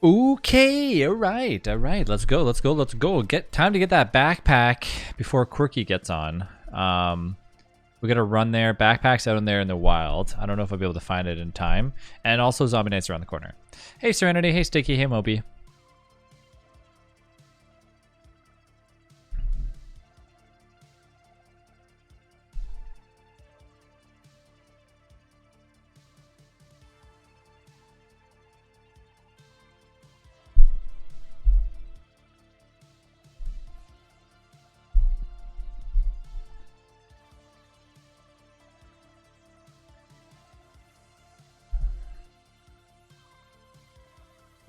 Okay, all right, all right. Let's go, let's go, let's go. Get time to get that backpack before Quirky gets on. We gotta run there. Backpack's out in there in the wild. I don't know if I'll be able to find it in time. And also ZombieDayz around the corner. Hey Serenity, hey Sticky, hey Moby.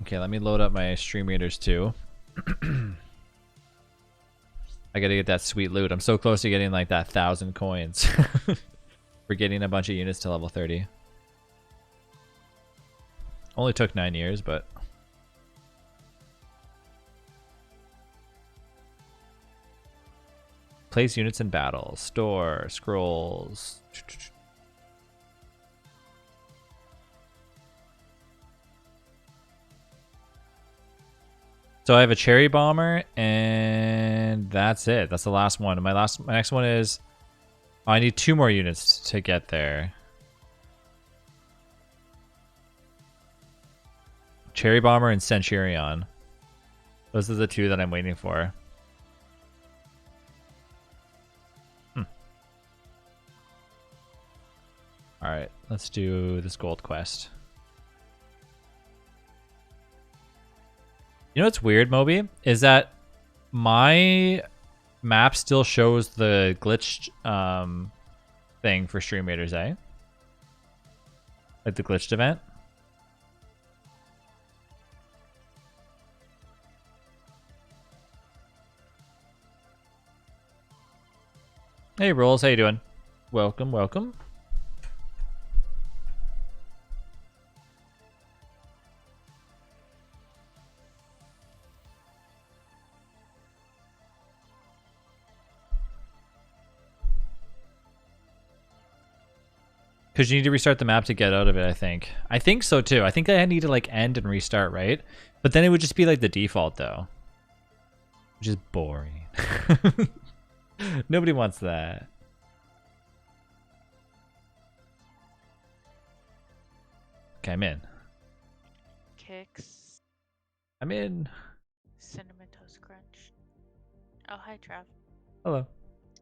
Okay, let me load up my stream readers too. I gotta get that sweet loot. I'm so close to getting like that 1,000 coins. For getting a bunch of units to level 30. Only took 9 years, but... Place units in battle. Store. Scrolls. So I have a cherry bomber, and that's it. That's the last one. My next one is... I need 2 more units to get there. Cherry bomber and Centurion. Those are the 2 that I'm waiting for. Alright, let's do this gold quest. You know what's weird, Moby? Is that my map still shows the glitched thing for stream raiders, eh? Like the glitched event. Hey Rolls, how you doing? Welcome, welcome. Because you need to restart the map to get out of it, I think. I think so too. I think I need to like end and restart, right? But then it would just be like the default though. Which is boring. Nobody wants that. Okay, I'm in. Kicks. I'm in. Cinnamon Toast Crunch. Oh, hi, Trav. Hello.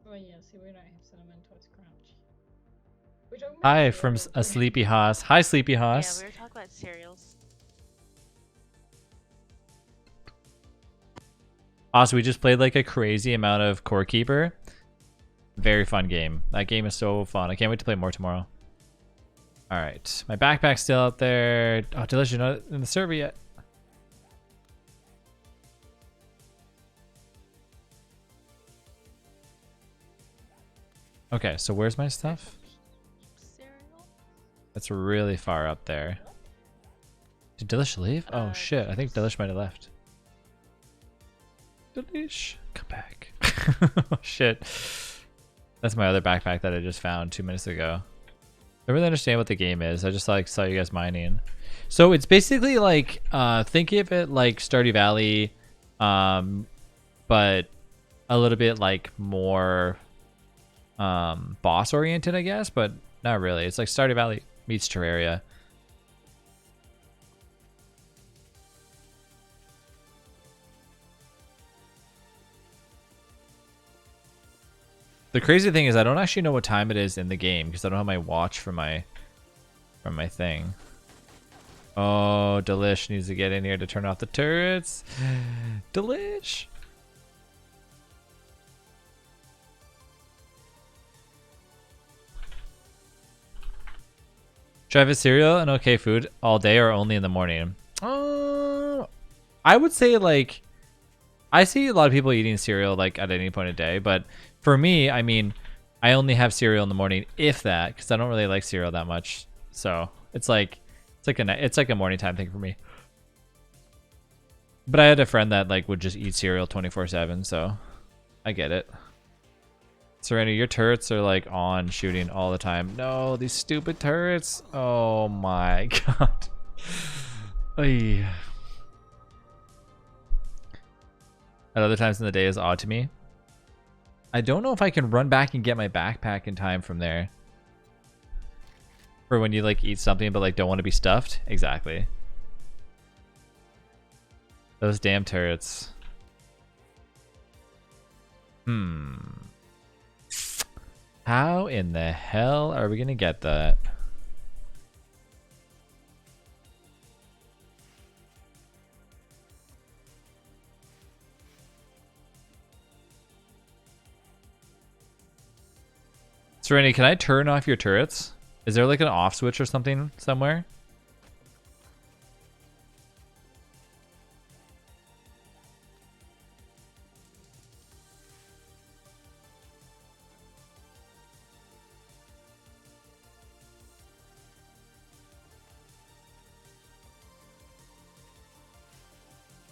Oh yeah, see we don't have Cinnamon Toast Crunch. Hi from a Sleepy Hoss. Hi, Sleepy Hoss. Yeah, we were talking about cereals. Also, we just played like a crazy amount of Core Keeper. Very fun game. That game is so fun. I can't wait to play more tomorrow. Alright. My backpack's still out there. Oh, Delicious, you're not in the server yet. Okay, so where's my stuff? Cereal? That's really far up there. Did Delish leave? Oh shit, I think Delish might have left. Delish, come back. Oh shit. That's my other backpack that I just found 2 minutes ago. I don't really understand what the game is. I just like saw you guys mining. So it's basically like think of it like Stardew Valley, but a little bit like more boss oriented, I guess, but not really. It's like Stardew Valley meets Terraria. The crazy thing is I don't actually know what time it is in the game because I don't have my watch from my thing. Oh, Delish needs to get in here to turn off the turrets. Delish. Should I have a cereal and okay food all day or only in the morning? I would say like I see a lot of people eating cereal like at any point of day, but for me, I mean, I only have cereal in the morning, if that, because I don't really like cereal that much. So it's like a morning time thing for me. But I had a friend that like would just eat cereal 24/7, so I get it. Serenity, your turrets are like on shooting all the time. No, these stupid turrets. Oh my god. Oy. at other times in the day is odd to me. I don't know if I can run back and get my backpack in time from there. For when you like eat something but like don't want to be stuffed. Exactly. Those damn turrets. How in the hell are we gonna get that? Serenity, can I turn off your turrets? Is there like an off switch or something somewhere?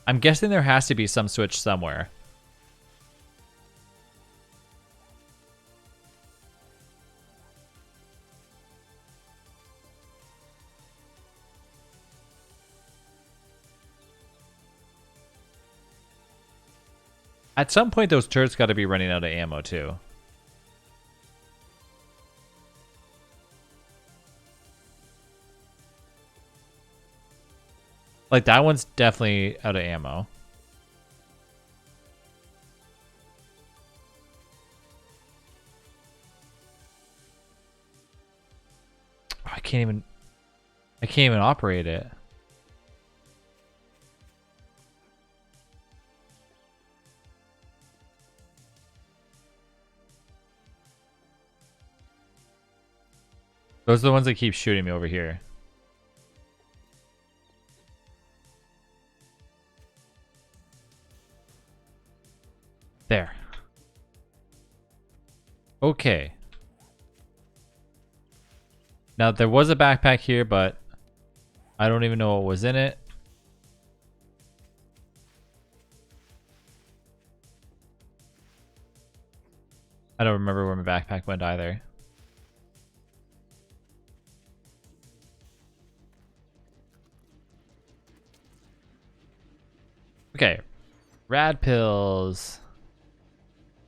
I'm guessing there has to be some switch somewhere. At some point, those turrets got to be running out of ammo, too. Like, that one's definitely out of ammo. Oh, I can't even operate it. Those are the ones that keep shooting me over here. There. Okay. Now, there was a backpack here, but I don't even know what was in it. I don't remember where my backpack went either. Okay. Rad pills.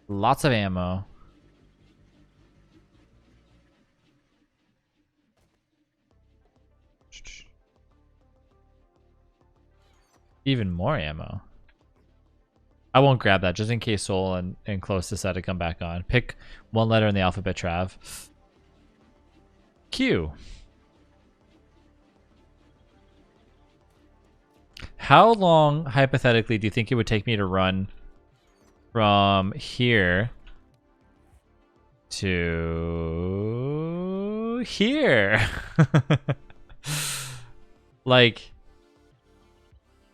Lots of ammo. Even more ammo. I won't grab that just in case Soul and Close decide to come back on. Pick one letter in the alphabet, Trav. Q. How long, hypothetically, do you think it would take me to run from here to here? Like,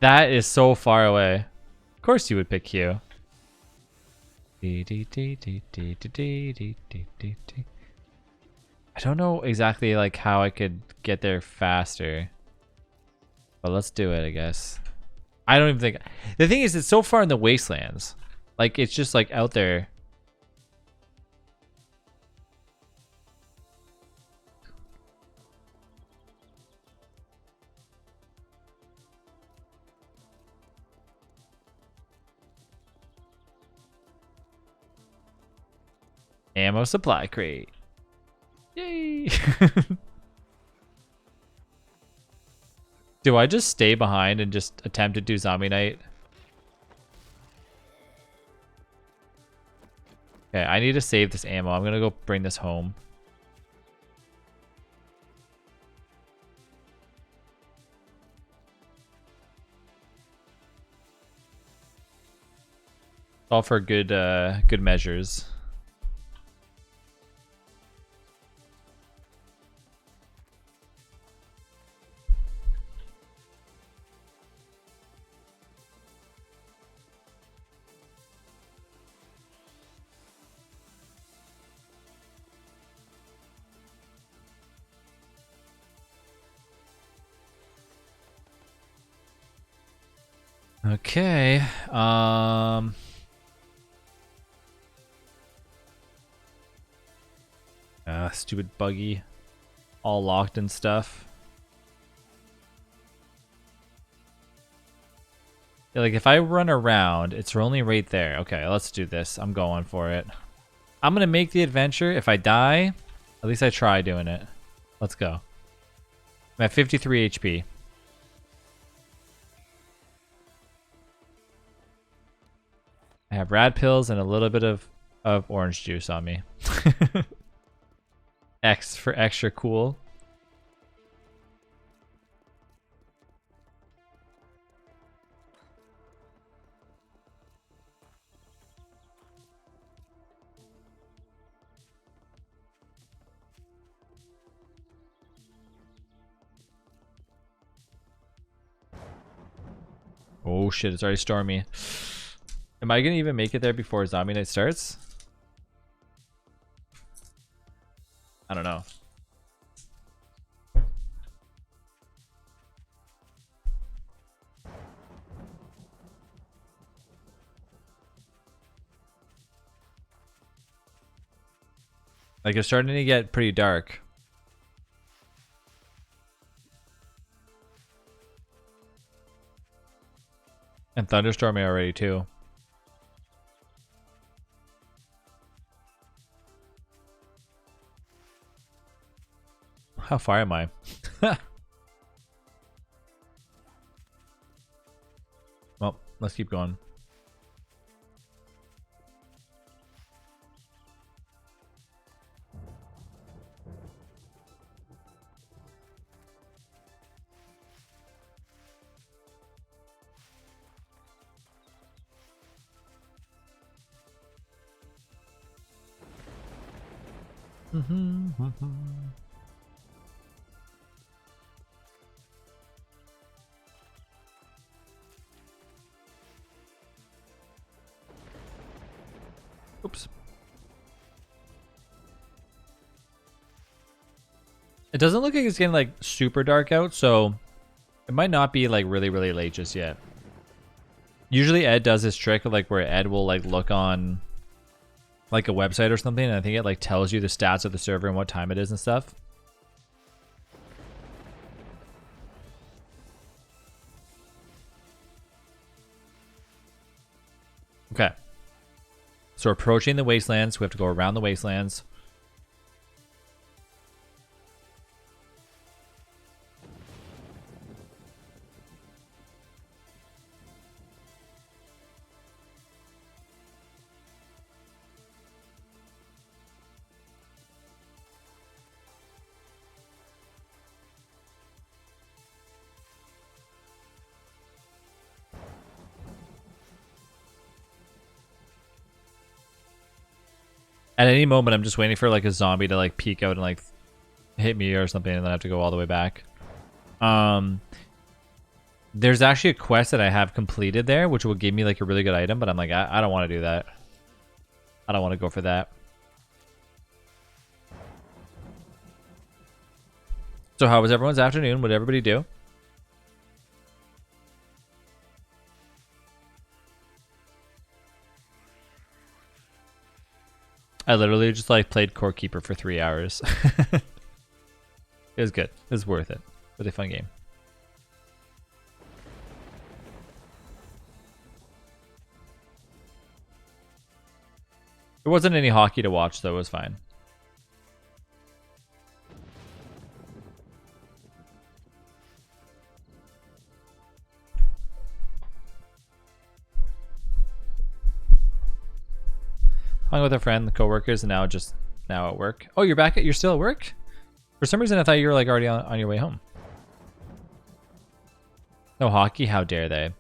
that is so far away. Of course you would pick Q. I don't know exactly like how I could get there faster. But let's do it, I guess. I don't even think... The thing is, it's so far in the wastelands. Like, it's just, like, out there. Ammo supply crate. Yay! Do I just stay behind and just attempt to do zombie night? Okay, I need to save this ammo. I'm gonna go bring this home. All for good good measures. Okay. Stupid buggy. All locked and stuff. Yeah, like if I run around, it's only right there. Okay, let's do this. I'm going for it. I'm gonna make the adventure. If I die, at least I try doing it. Let's go. I'm at 53 HP. I have rad pills and a little bit of orange juice on me. X for extra cool. Oh shit, it's already stormy. Am I gonna even make it there before zombie night starts? I don't know. Like it's starting to get pretty dark. And thunderstorming already too. How far am I? Well, let's keep going. Oops. It doesn't look like it's getting like super dark out, so it might not be like really, really late just yet. Usually Ed does this trick of like where Ed will like look on like a website or something, and I think it like tells you the stats of the server and what time it is and stuff. Okay. So we're approaching the wastelands. We have to go around the wastelands. At any moment, I'm just waiting for like a zombie to like peek out and like hit me or something, and then I have to go all the way back. There's actually a quest that I have completed there, which will give me like a really good item, but I'm like, I don't want to do that. I don't want to go for that. So how was everyone's afternoon? What did everybody do? I literally just like played Core Keeper for 3 hours. It was good. It was worth it. Really fun game. There wasn't any hockey to watch, though. It was fine. Hung with a friend, the coworkers, and now at work. Oh, you're still at work? For some reason, I thought you were like already on your way home. No hockey? How dare they?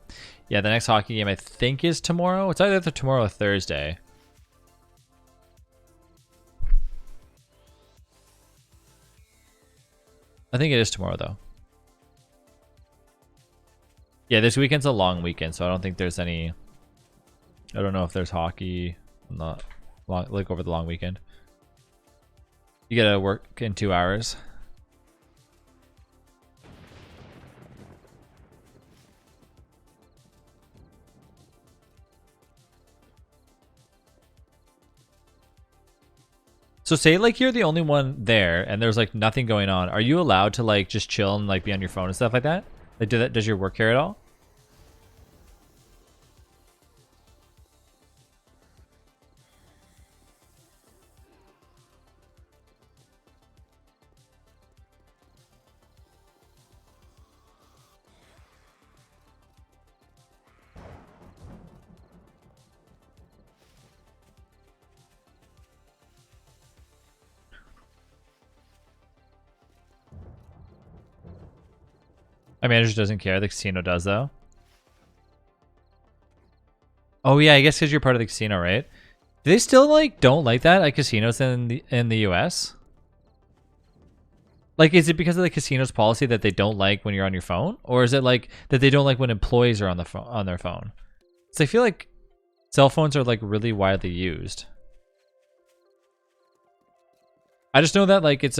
Yeah, the next hockey game I think is tomorrow. It's either tomorrow or Thursday. I think it is tomorrow, though. Yeah, this weekend's a long weekend, so I don't think there's any... I don't know if there's hockey not long, like over the long weekend. You gotta work in 2 hours. So say like you're the only one there and there's like nothing going on. Are you allowed to like just chill and like be on your phone and stuff like that? Like does your work care at all? My manager doesn't care. The casino does, though. Oh yeah, I guess because you're part of the casino, right? Do they still like don't like that at casinos in the US? Like, is it because of the casino's policy that they don't like when you're on your phone, or is it like that they don't like when employees are on the phone on their phone? So I feel like cell phones are like really widely used. I just know that like it's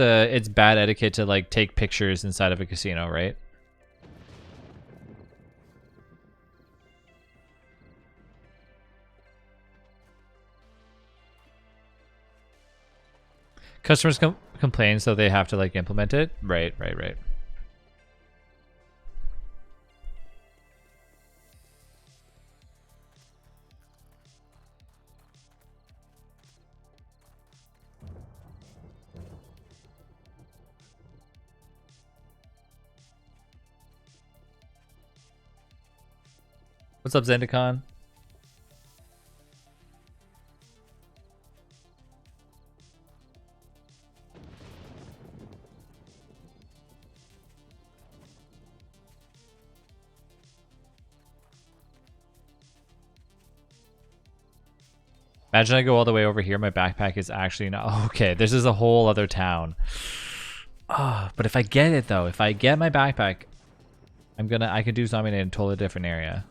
bad etiquette to like take pictures inside of a casino, right? Customers complain, so they have to like implement it. Right. What's up, Zendikon? Imagine I go all the way over here. My backpack is actually not... Oh, okay, this is a whole other town. Oh, but if I get it, though, if I get my backpack, I can do something in a totally different area.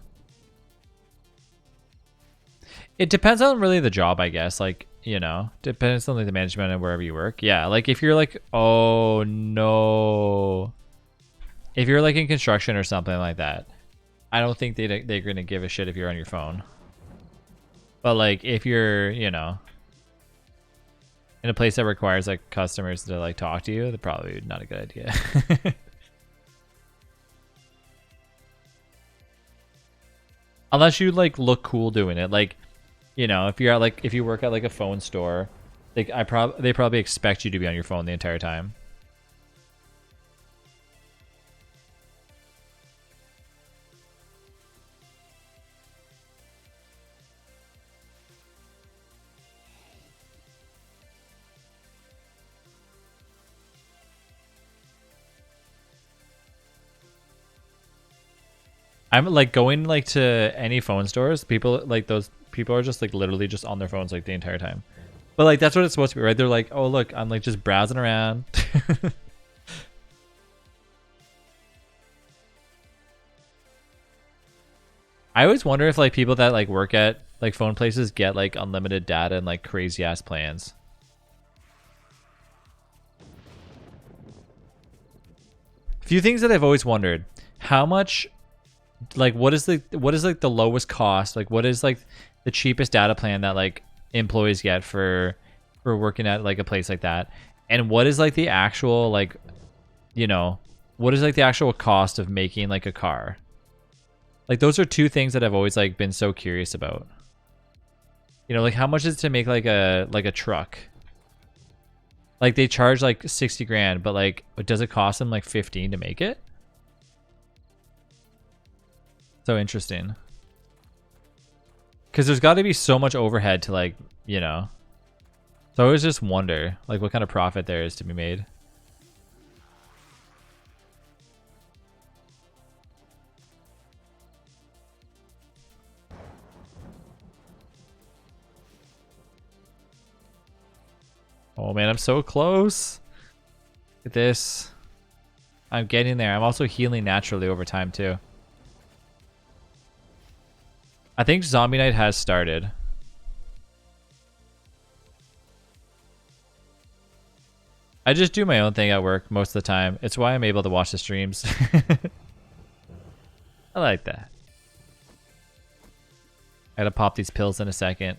It depends on really the job, I guess. Like, you know, depends on like the management and wherever you work. Yeah, like if you're like, oh no. If you're like in construction or something like that, I don't think they're going to give a shit if you're on your phone. But like if you're, you know, in a place that requires like customers to like talk to you, they're probably not a good idea. Unless you like look cool doing it. Like, you know, if you're at like if you work at like a phone store, like they probably expect you to be on your phone the entire time. I'm like going like to any phone stores, people like those people are just like literally just on their phones like the entire time. But like that's what it's supposed to be, right? They're like, oh look, I'm like just browsing around. I always wonder if like people that like work at like phone places get like unlimited data and like crazy ass plans. A few things that I've always wondered. How much like what is like the lowest cost? Like what is like the cheapest data plan that like employees get for working at like a place like that? And what is like the actual like, you know, what is like the actual cost of making like a car? Like those are two things that I've always like been so curious about. You know, like how much is it to make like a truck? Like they charge like 60 grand, but like does it cost them like 15 to make it? So interesting. Because there's got to be so much overhead to like, you know. So I always just wonder like what kind of profit there is to be made. Oh man, I'm so close. Look at this. I'm getting there. I'm also healing naturally over time too. I think Zombie Night has started. I just do my own thing at work most of the time. It's why I'm able to watch the streams. I like that. I gotta pop these pills in a second.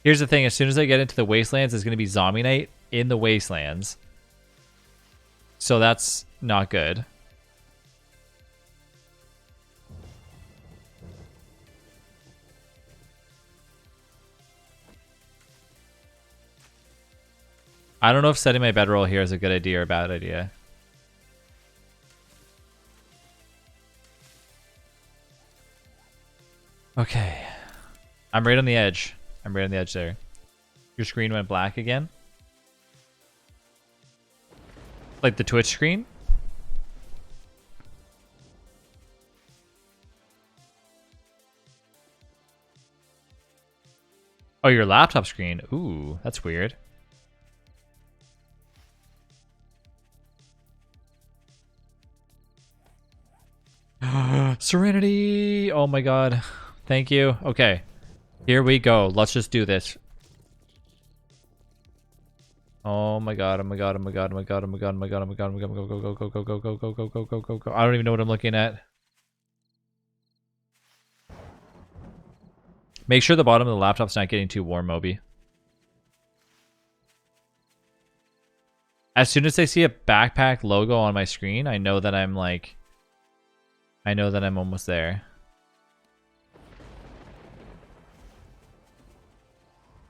Here's the thing, as soon as I get into the Wastelands, it's gonna be Zombie Night in the Wastelands. So that's not good. I don't know if setting my bedroll here is a good idea or a bad idea. Okay. I'm right on the edge. I'm right on the edge there. Your screen went black again? Like the Twitch screen? Oh, your laptop screen. Ooh, that's weird. Serenity. Oh my god. Thank you. Okay. Here we go. Let's just do this. Oh my god, oh my god, oh my god, oh my god, oh my god, oh my god, oh my god, oh my god, go, go, go, go, go, go, go, go, go, go, go, go. I don't even know what I'm looking at. Make sure the bottom of the laptop's not getting too warm, Moby. As soon as I see a backpack logo on my screen, I know that I'm like... I know that I'm almost there.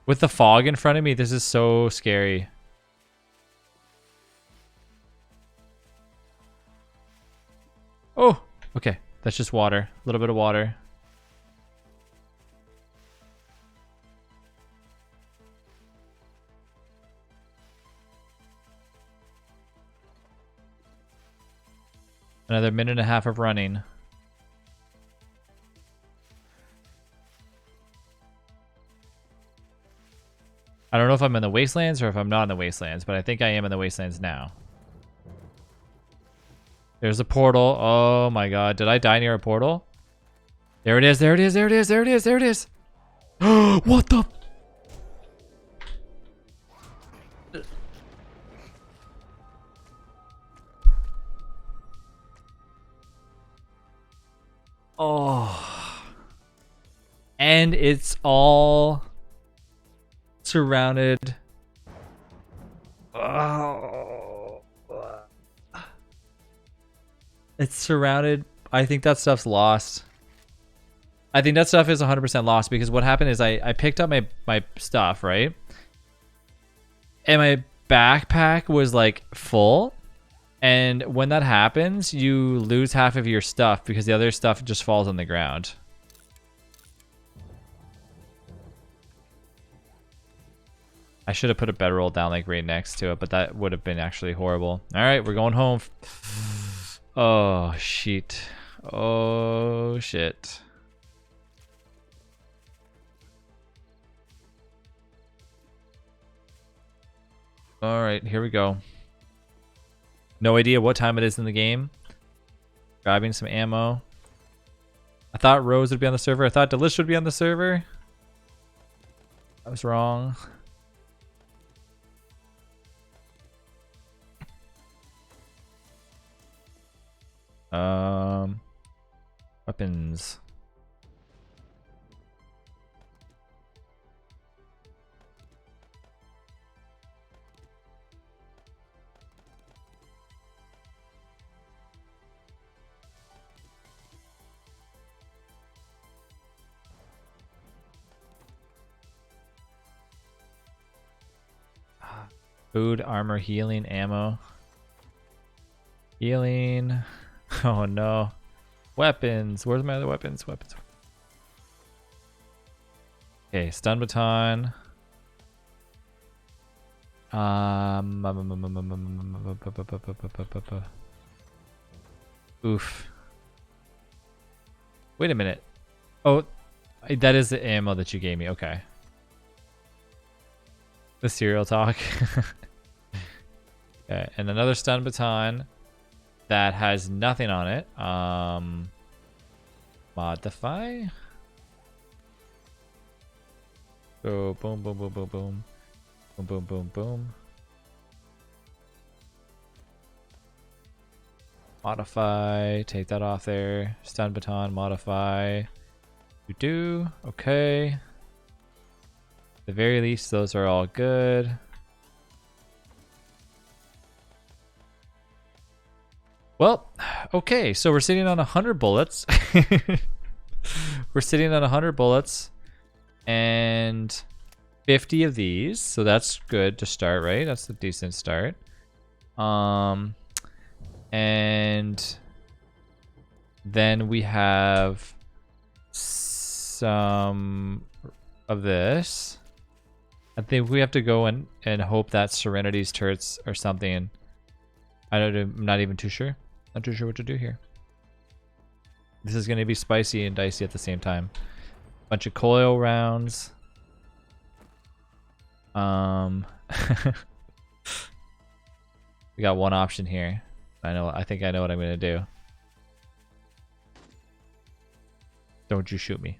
With the fog in front of me, this is so scary. Oh, okay. That's just water. A little bit of water. Another minute and a half of running. I don't know if I'm in the wastelands or if I'm not in the wastelands, but I think I am in the wastelands now. There's a portal. Oh my god. Did I die near a portal? There it is. There it is. There it is. There it is. There it is. What the? Oh. And it's all surrounded. Oh. It's surrounded. I think that stuff's lost. I think that stuff is 100% lost because what happened is I picked up my stuff, right? And my backpack was like full. And when that happens, you lose half of your stuff because the other stuff just falls on the ground. I should have put a bedroll down like right next to it, but that would have been actually horrible. All right, we're going home. Oh, shit. Oh, shit. All right, here we go. No idea what time it is in the game. Grabbing some ammo. I thought Rose would be on the server. I thought Delish would be on the server. I was wrong. Weapons. Food, armor, healing, ammo. Healing. Oh no. Weapons. Where's my other weapons? Weapons. Okay, stun baton. Oof. Wait a minute. Oh, that is the ammo that you gave me. Okay. The cereal talk. Okay, and another stun baton that has nothing on it. Modify. Go boom, boom, boom, boom, boom. Boom, boom, boom, boom. Modify. Take that off there. Stun baton, modify. You do. Okay. At the very least, those are all good. Well, okay, so we're sitting on 100 bullets. We're sitting on 100 bullets and 50 of these, so that's good to start, right? That's a decent start. And then we have some of this. I think we have to go and hope that Serenity's turrets or something. I'm not even too sure. Not too sure what to do here. This is going to be spicy and dicey at the same time. Bunch of coil rounds. We got one option here. I think I know what I'm gonna do. Don't you shoot me.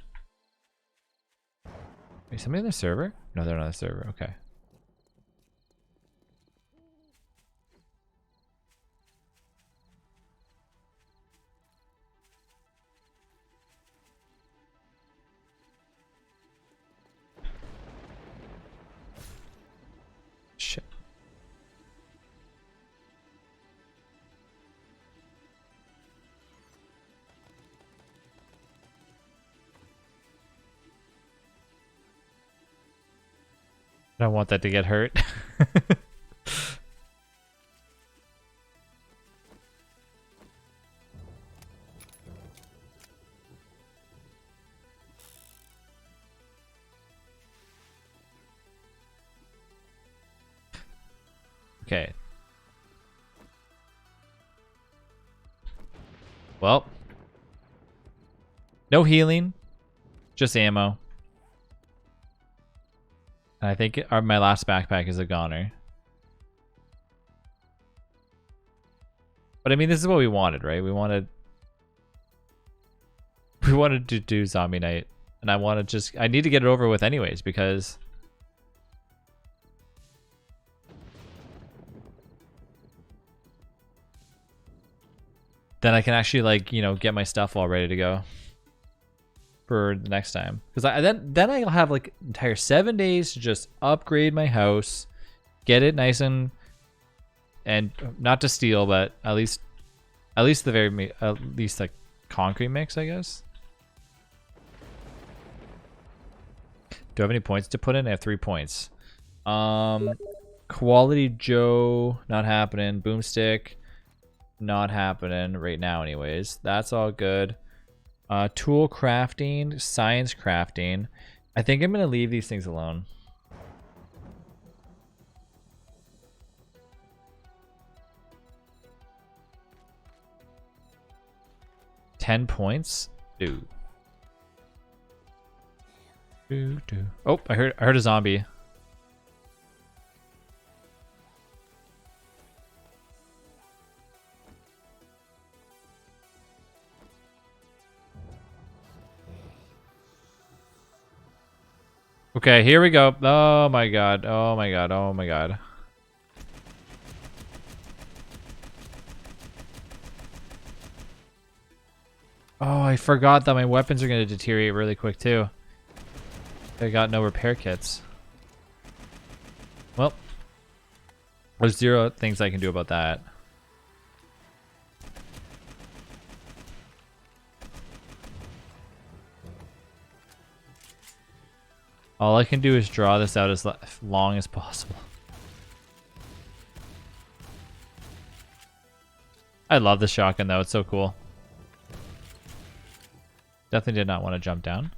Wait, somebody on the server? No, they're not on the server. Okay. Shit. I don't want that to get hurt. Okay. Well. No healing. Just ammo. I think my last backpack is a goner. But I mean, this is what we wanted, right? We wanted to do zombie night. And I need to get it over with anyways, because then I can actually, like, you know, get my stuff all ready to go for the next time. Because then I'll have like entire 7 days to just upgrade my house, get it nice and not to steal, but at least like concrete mix, I guess. Do I have any points to put in? I have 3 points. Quality Joe, not happening. Boomstick, not happening right now anyways. That's all good. Tool crafting, science crafting. I think I'm gonna leave these things alone. $10 points? Dude. Oh, I heard a zombie. Okay, here we go. Oh my god. Oh my god. Oh my god. Oh, I forgot that my weapons are going to deteriorate really quick too. I got no repair kits. Well, there's 0 things I can do about that. All I can do is draw this out as long as possible. I love the shotgun though, it's so cool. Definitely did not want to jump down.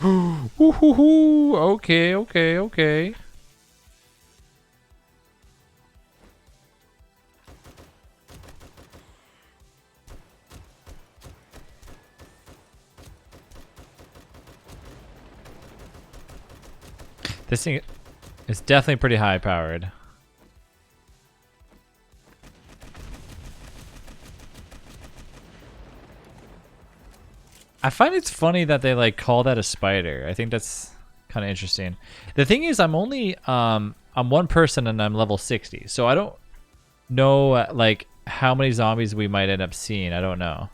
Woohoo! Okay, okay, okay. This thing is definitely pretty high powered. I find it's funny that they like call that a spider. I think that's kind of interesting. The thing is, I'm only I'm one person and I'm level 60, so I don't know like how many zombies we might end up seeing. I don't know.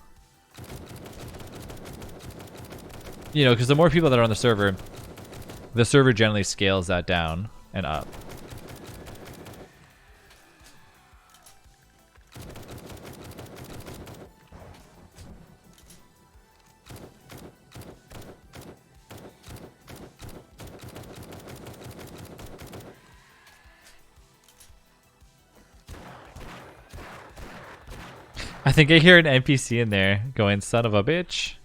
You know, because the more people that are on the server generally scales that down and up. I think I hear an NPC in there going, son of a bitch.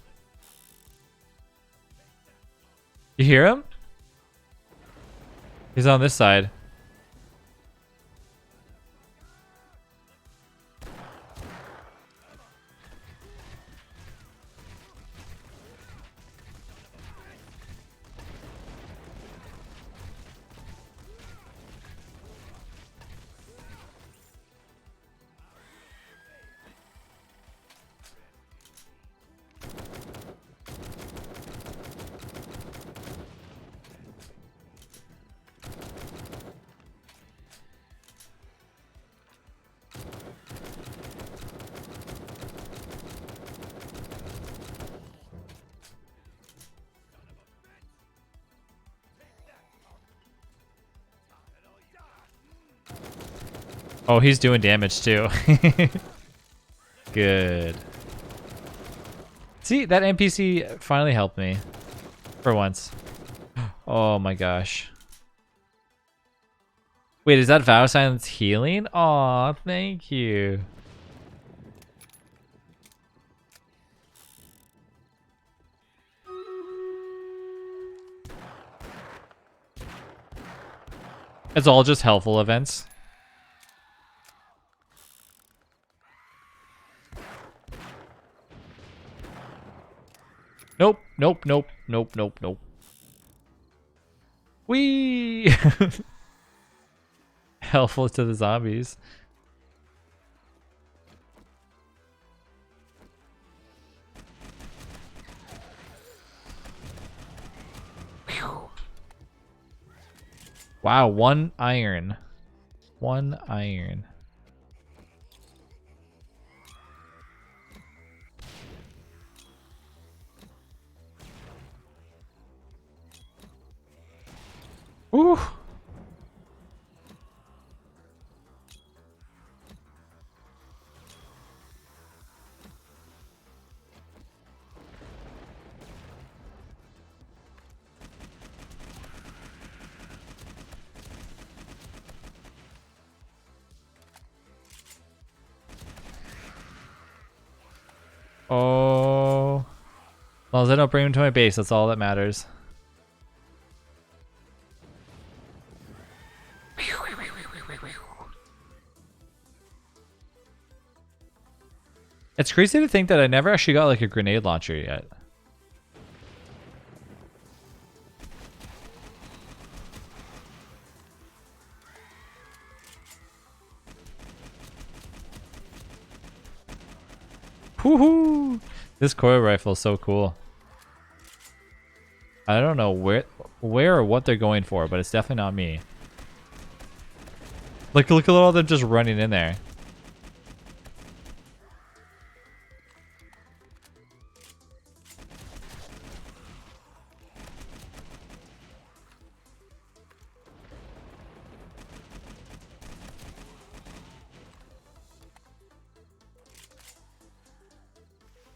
You hear him? He's on this side. Oh, he's doing damage too. Good. See, that NPC finally helped me. For once. Oh my gosh. Wait, is that Vow Silence healing? Aw, thank you. It's all just helpful events. Nope, nope, nope, nope, nope, nope. Whee! Helpful to the zombies. Whew. Wow, 1 iron. 1 iron. Ooh. Oh. As long as I don't bring him to my base, that's all that matters. It's crazy to think that I never actually got like a grenade launcher yet. Woohoo! This coil rifle is so cool. I don't know where or what they're going for, but it's definitely not me. Look at all of them just running in there.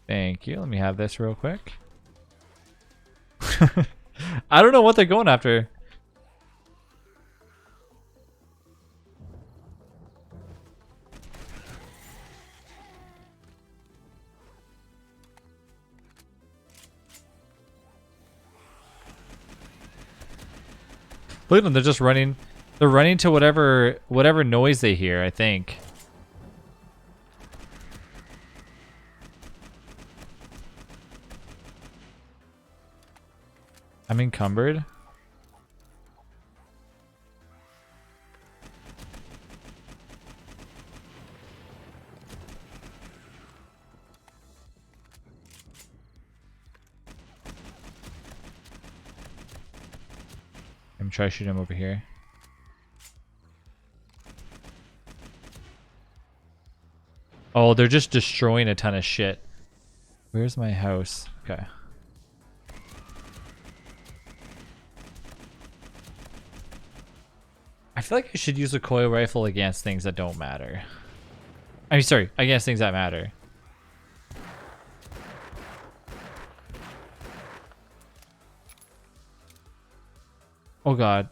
Thank you. Let me have this real quick. I don't know what they're going after. Look at them, they're just running. They're running to whatever noise they hear, I think. I'm encumbered. I'm trying to shoot him over here. Oh, they're just destroying a ton of shit. Where's my house? Okay. I feel like I should use a coil rifle against things that don't matter. I mean, sorry, against things that matter. Oh god.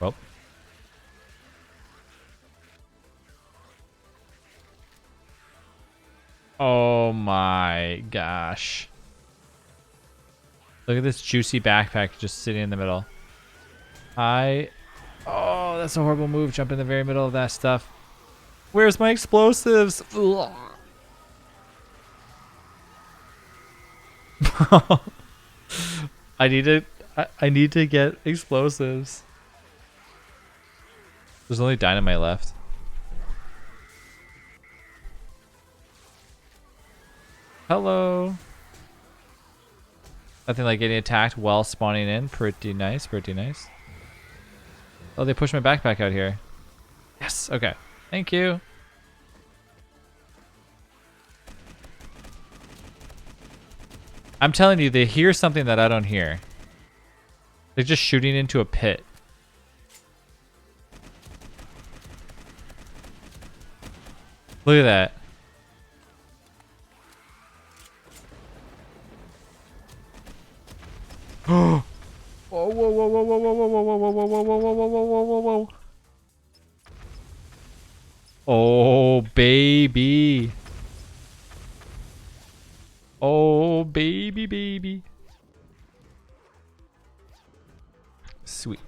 Well. Oh my gosh. Look at this juicy backpack just sitting in the middle. Oh, that's a horrible move. Jump in the very middle of that stuff. Where's my explosives? I need to get explosives. There's only dynamite left. Hello. Nothing like getting attacked while spawning in. Pretty nice, pretty nice. Oh, they pushed my backpack out here. Yes. Okay. Thank you. I'm telling you, they hear something that I don't hear. They're just shooting into a pit. Look at that. Whoa, whoa, whoa, whoa, whoa, whoa, whoa, whoa, whoa, whoa, whoa, whoa, whoa, whoa, whoa, whoa, whoa. Oh, baby. Oh, baby, baby. Sweet.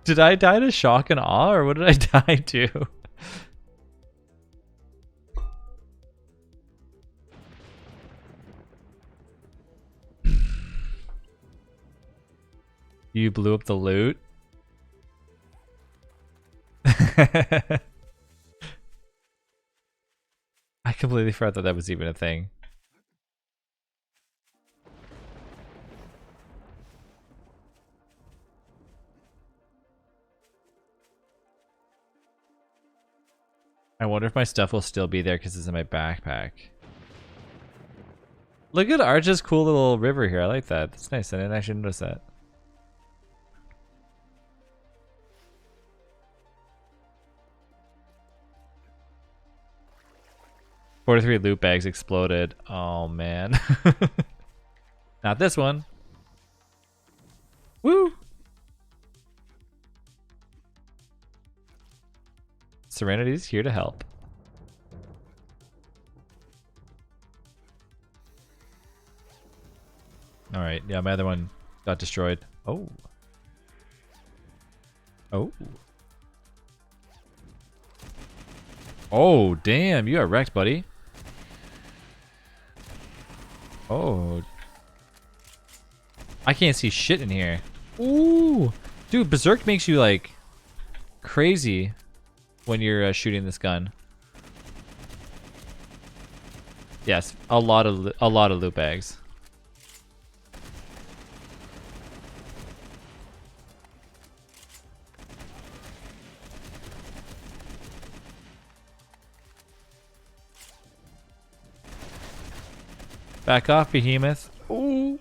Did I die to shock and awe, or what did I die to? You blew up the loot? I completely forgot that that was even a thing. I wonder if my stuff will still be there because it's in my backpack. Look at Arch's cool little river here. I like that. That's nice. I didn't actually notice that. "43 loot bags exploded." Oh man. Not this one. Woo! Serenity's here to help. Alright, yeah, my other one got destroyed. Oh. Oh. Oh, damn, you got wrecked, buddy. Oh. I can't see shit in here. Ooh. Dude, Berserk makes you, like, crazy when you're shooting this gun. Yes, a lot of loot bags. Back off, behemoth. Ooh.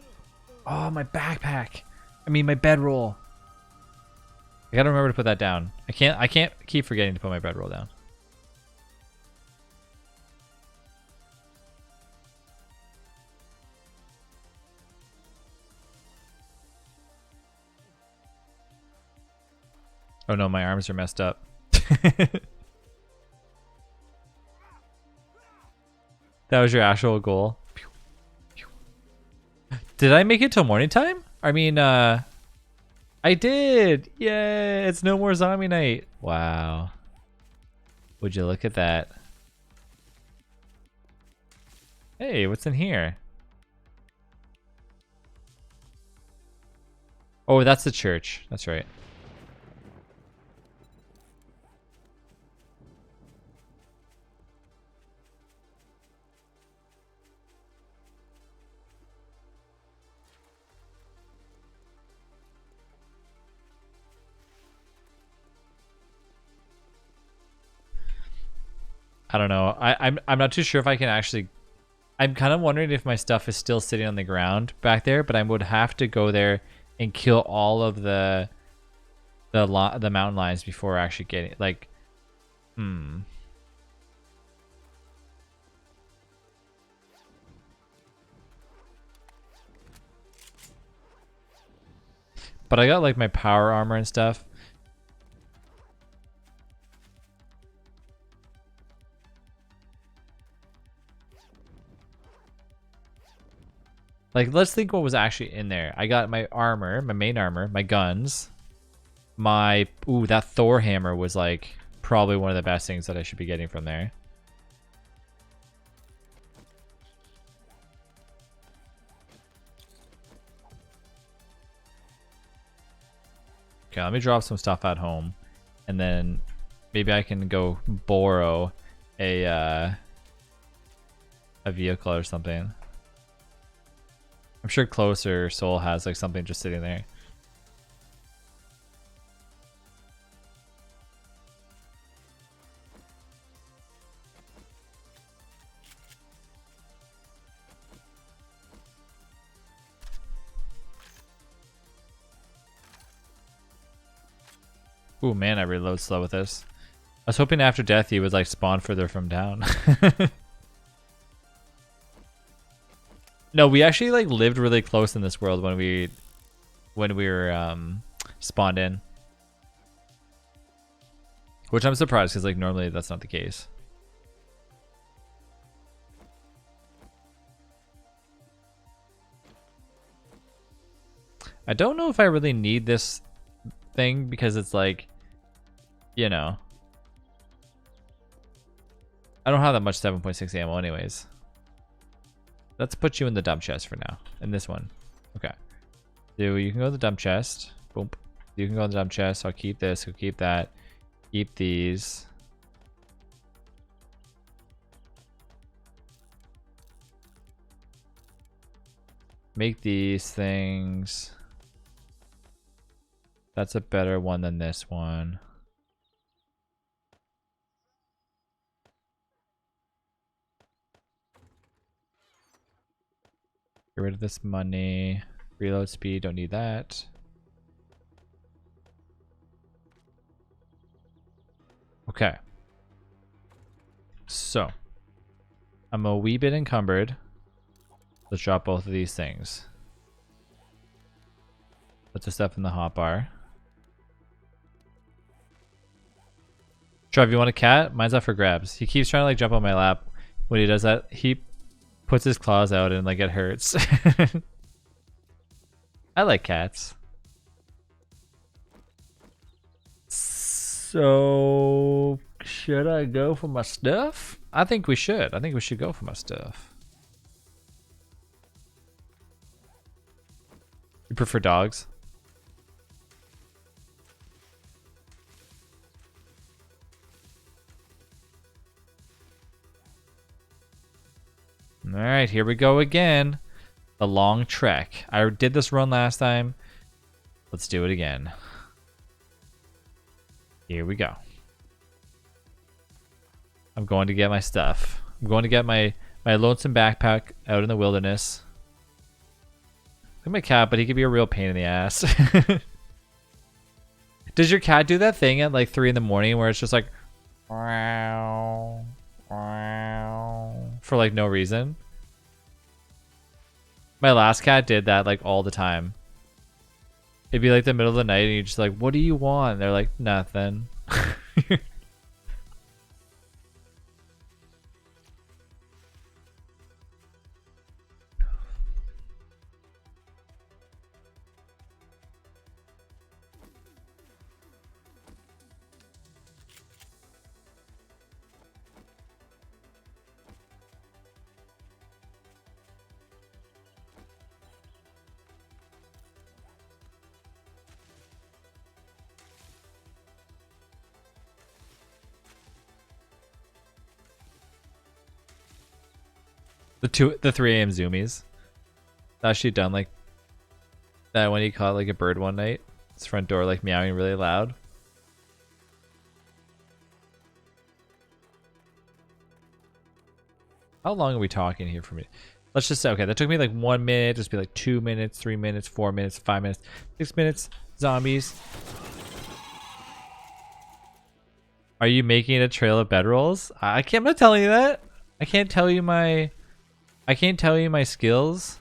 Oh, my backpack. I mean, my bedroll. I gotta remember to put that down. I can't keep forgetting to put my bedroll down. Oh no, my arms are messed up. That was your actual goal. Did I make it till morning time? I mean, I did. Yay! It's no more zombie night. Wow. Would you look at that? Hey, what's in here? Oh, that's the church. That's right. I don't know. I'm not too sure if I can actually. I'm kind of wondering if my stuff is still sitting on the ground back there, but I would have to go there and kill all of the mountain lions before actually getting like. But I got like my power armor and stuff. Like, let's think what was actually in there. I got my armor, my main armor, my guns, my... Ooh, that Thor hammer was, like, probably one of the best things that I should be getting from there. Okay, let me drop some stuff at home. And then maybe I can go borrow a vehicle or something. I'm sure Closer Soul has like something just sitting there. Ooh, man, I reload slow with this. I was hoping after death he would like spawn further from down. No, we actually like lived really close in this world when we were spawned in. Which I'm surprised because like normally that's not the case. I don't know if I really need this thing because it's like, you know, I don't have that much 7.6 ammo anyways. Let's put you in the dump chest for now. In this one. Okay. So you can go to the dump chest. Boom. You can go in the dump chest. I'll keep this. I'll keep that. Keep these. Make these things. That's a better one than this one. Get rid of this money. Reload speed, don't need that. Okay. So, I'm a wee bit encumbered. Let's drop both of these things. Put the stuff in the hotbar. Trev, you want a cat? Mine's up for grabs. He keeps trying to like jump on my lap. When he does that, he puts his claws out and like it hurts. I like cats. So should I go for my stuff? I think we should. I think we should go for my stuff. You prefer dogs? All right, here we go again. The long trek. I did this run last time. Let's do it again. Here we go. I'm going to get my stuff. I'm going to get my lonesome backpack out in the wilderness. Look at my cat, but he could be a real pain in the ass. Does your cat do that thing at like 3 in the morning where it's just like wow, wow, for like no reason? My last cat did that like all the time. It'd be like the middle of the night and you're just like, what do you want? And they're like, nothing. The 3 a.m. zoomies. Actually done like that when he caught like a bird one night. His front door like meowing really loud. How long are we talking here for me? Let's just say, okay, that took me like 1 minute. Just be like 2 minutes, 3 minutes, 4 minutes, 5 minutes, 6 minutes. Zombies. Are you making a trail of bedrolls? I can't. I'm not telling you that. I can't tell you my skills.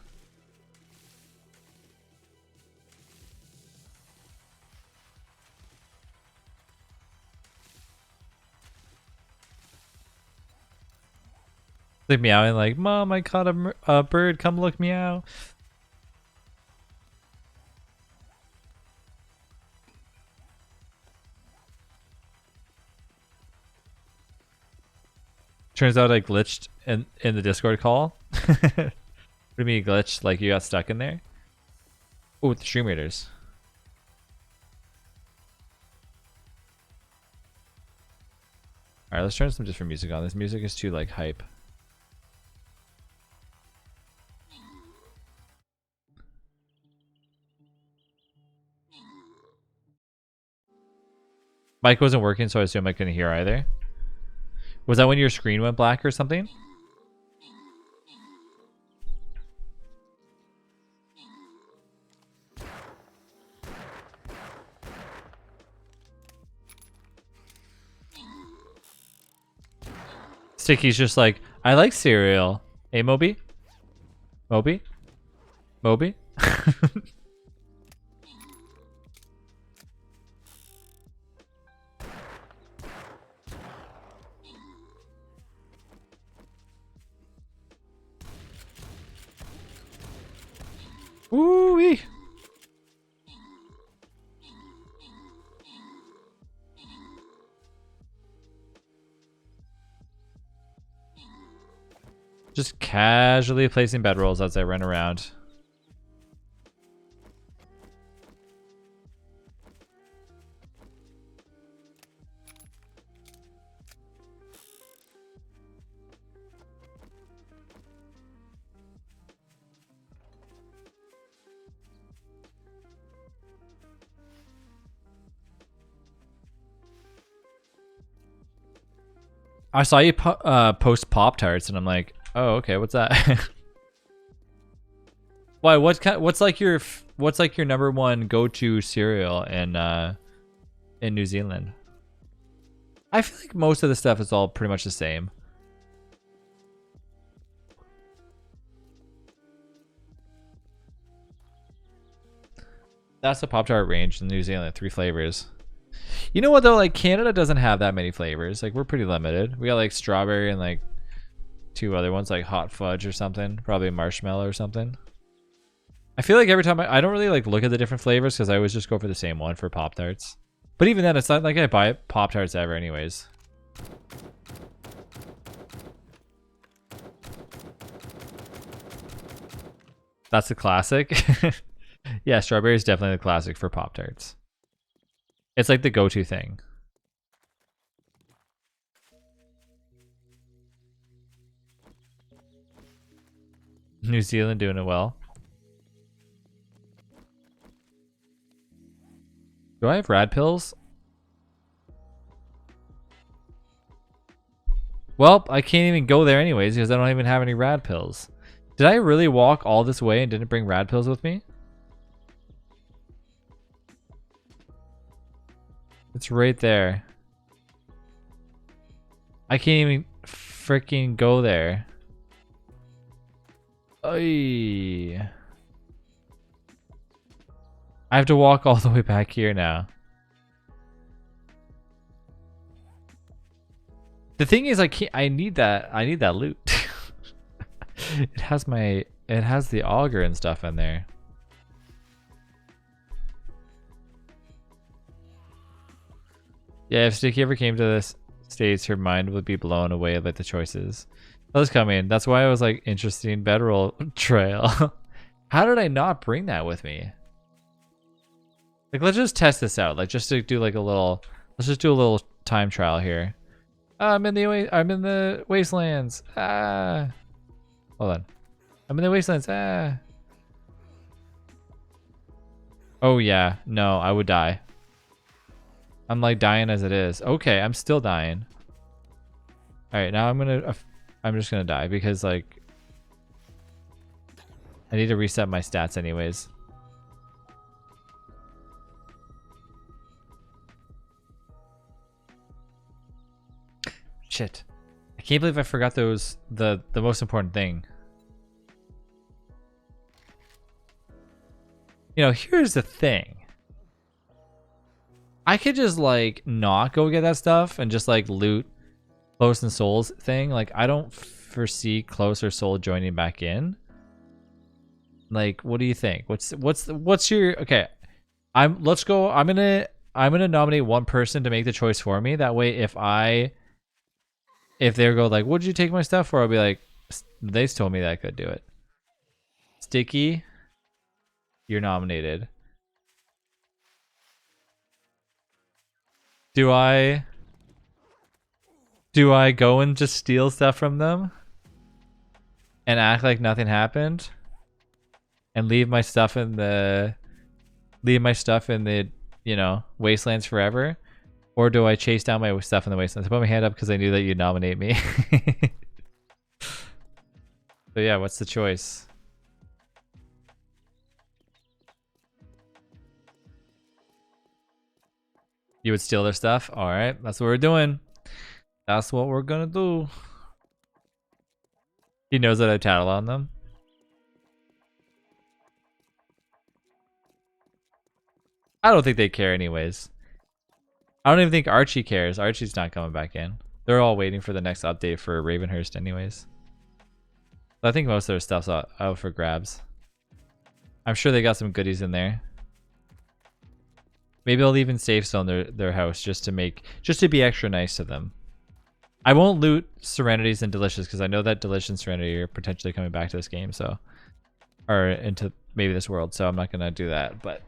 Like meowing like, Mom, I caught a bird, come look, meow. Turns out I glitched in the Discord call. What do you mean glitched? Like you got stuck in there? Oh, with the stream raiders. Alright, let's turn some different music on. This music is too like hype. Mic wasn't working, so I assume I couldn't hear either. Was that when your screen went black or something? Sticky's just like, I like cereal. Hey, Moby? Moby? Moby? Woo-wee! Just casually placing bedrolls as I run around. I saw you post Pop-Tarts, and I'm like, oh, okay, what's that? Why? What's like your number one go-to cereal in New Zealand? I feel like most of the stuff is all pretty much the same. That's the Pop-Tart range in New Zealand, 3 flavors. You know what though? Like Canada doesn't have that many flavors. Like we're pretty limited. We got like strawberry and like 2 other ones, like hot fudge or something. Probably marshmallow or something. I feel like every time I don't really like look at the different flavors because I always just go for the same one for Pop-Tarts. But even then, it's not like I buy Pop-Tarts ever, anyways. That's a classic. Yeah, strawberry is definitely the classic for Pop-Tarts. It's like the go-to thing. New Zealand doing it well. Do I have rad pills? Well, I can't even go there anyways because I don't even have any rad pills. Did I really walk all this way and didn't bring rad pills with me? It's right there. I can't even freaking go there. Oy. I have to walk all the way back here now. The thing is, I need that loot. It has the auger and stuff in there. Yeah, if Sticky ever came to this States, her mind would be blown away by the choices. That was coming. That's why I was like, interesting bedroll trail. How did I not bring that with me? Like, let's just test this out. Like, just to do like a little, let's just do a little time trial here. I'm in the wastelands. Ah, hold on. I'm in the wastelands. Ah. Oh yeah, no, I would die. I'm like dying as it is. Okay, I'm still dying. All right, now I'm just gonna die because like I need to reset my stats anyways. Shit. I can't believe I forgot those the most important thing. You know, here's the thing. I could just like not go get that stuff and just like loot Close and Soul's thing. Like I don't foresee Close or Soul joining back in. Like, what do you think? What's your okay? Let's go. I'm gonna nominate one person to make the choice for me. That way, if they go like, "What'd you take my stuff for?" I'll be like, "They told me that I could do it." Sticky, you're nominated. Do I go and just steal stuff from them and act like nothing happened and leave my stuff in the you know, wastelands forever? Or do I chase down my stuff in the wasteland? I put my hand up because I knew that you'd nominate me. So yeah, what's the choice? You would steal their stuff? Alright, that's what we're doing. That's what we're gonna do. He knows that I tattle on them. I don't think they care anyways. I don't even think Archie cares. Archie's not coming back in. They're all waiting for the next update for Ravenhurst anyways. I think most of their stuff's out for grabs. I'm sure they got some goodies in there. Maybe I'll even safe zone their house just to be extra nice to them. I won't loot Serenities and Delicious because I know that Delicious and Serenity are potentially coming back to this game, so or into maybe this world, so I'm not gonna do that, but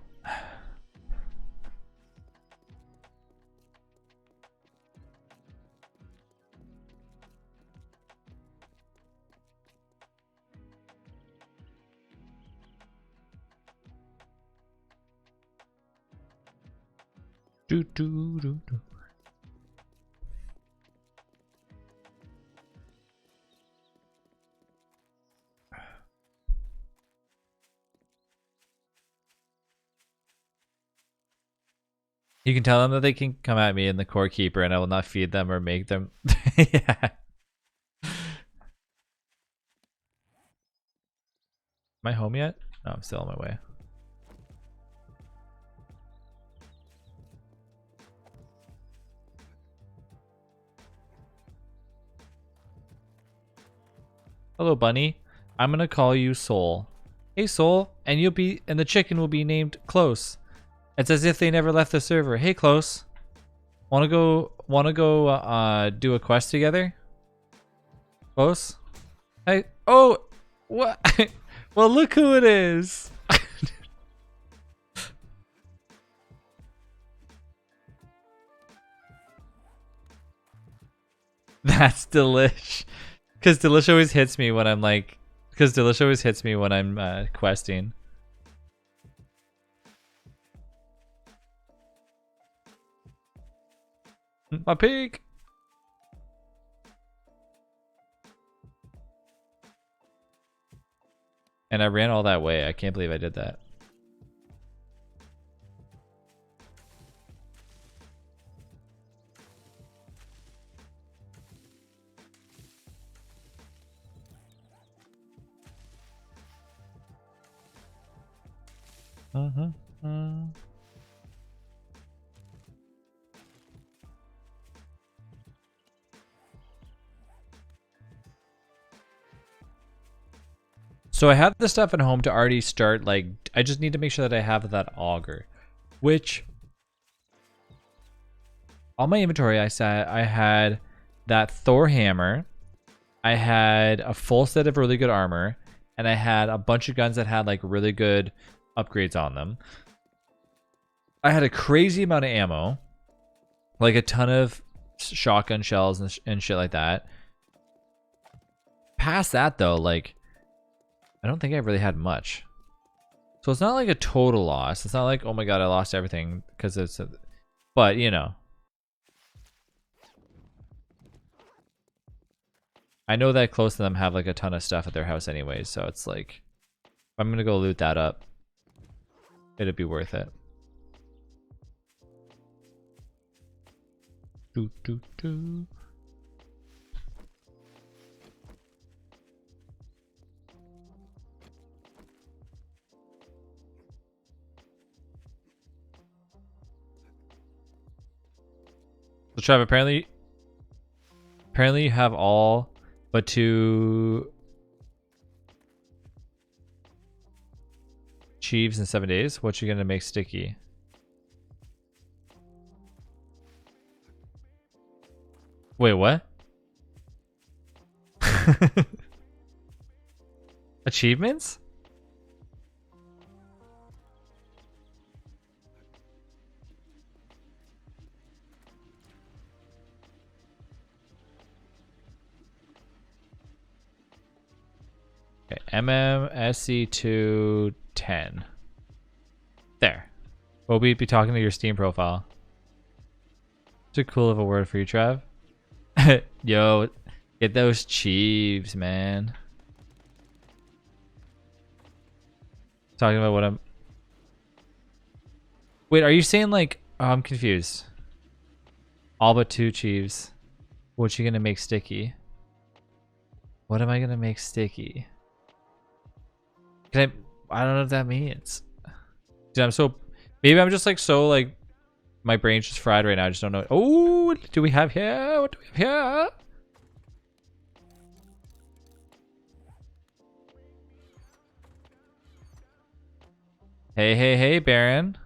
do do do do. You can tell them that they can come at me in the core keeper and I will not feed them or make them. Yeah. Am I home yet? No, I'm still on my way. Hello, bunny. I'm gonna call you Soul. Hey, Soul, and the chicken will be named Close. It's as if they never left the server. Hey, Close. Wanna go do a quest together? Close? Hey, oh, what? Well, look who it is. That's Delish. Because Delish always hits me when I'm questing. My pig. And I ran all that way. I can't believe I did that. So I have the stuff at home to already start, like, I just need to make sure that I have that auger, which on my inventory I had that Thor hammer, I had a full set of really good armor, and I had a bunch of guns that had like really good upgrades on them. I had a crazy amount of ammo, like a ton of shotgun shells and shit like that. Past that though, like, I don't think I really had much. So it's not like a total loss. It's not like, oh my god, I lost everything because it's but you know. I know that close to them have like a ton of stuff at their house anyways, so it's like, if I'm gonna go loot that up, it'd be worth it. Do do do. So Trev, apparently you have all but 2 Chiefs in 7 days. What you gonna make sticky? Wait, what? Achievements? Okay, MMSC210. There. We'll be talking to your Steam profile. Too cool of a word for you, Trav. Yo, get those cheeves, man. Talking about what I'm... Wait, are you saying like... Oh, I'm confused. All but 2 cheeves. What you gonna make sticky? What am I gonna make sticky? Can I don't know what that means. Dude, I'm so... Maybe I'm just like so like... My brain's just fried right now. I just don't know. Oh, what do we have here? What do we have here? Hey, hey, hey, Baron.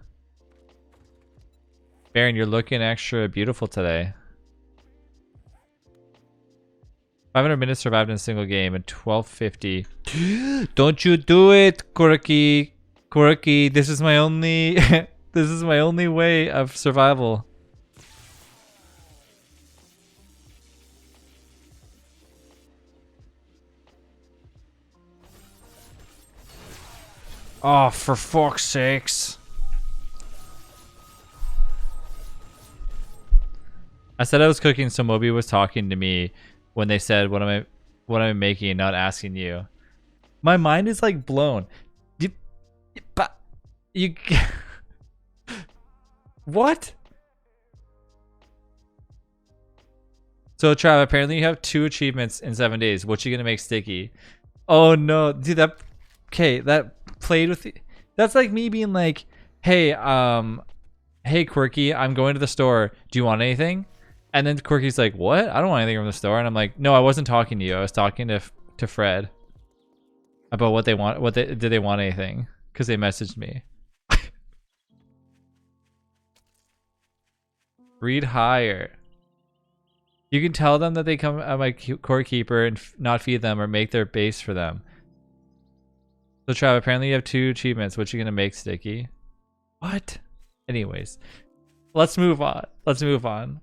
Baron, you're looking extra beautiful today. 500 minutes survived in a single game and 1250. Don't you do it, Quirky. Quirky, this is my only this is my only way of survival. Oh, for fuck's sakes. I said I was cooking, so Moby was talking to me when they said, what am I making, not asking you. My mind is like blown. You what? So Trav, apparently you have 2 achievements in 7 days. What you gonna make sticky? Oh no, dude, that okay, that played with that's like me being like, hey, hey Quirky, I'm going to the store. Do you want anything? And then Quirky's like, what? I don't want anything from the store. And I'm like, no, I wasn't talking to you. I was talking to Fred about what they want. Did they want anything? Because they messaged me. Read higher. You can tell them that they come at my core keeper and not feed them or make their base for them. So Trav, apparently you have 2 achievements. What you gonna make sticky? What? Anyways, let's move on. Let's move on.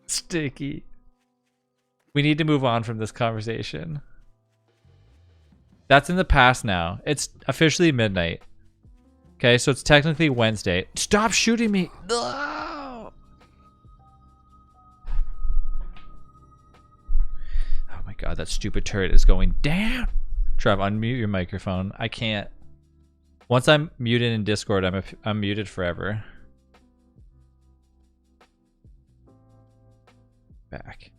Sticky. We need to move on from this conversation. That's in the past now. It's officially midnight. Okay, so it's technically Wednesday. Stop shooting me! No! Oh my god, that stupid turret is going down! Trev, unmute your microphone. I can't. Once I'm muted in Discord, I'm muted forever. Back.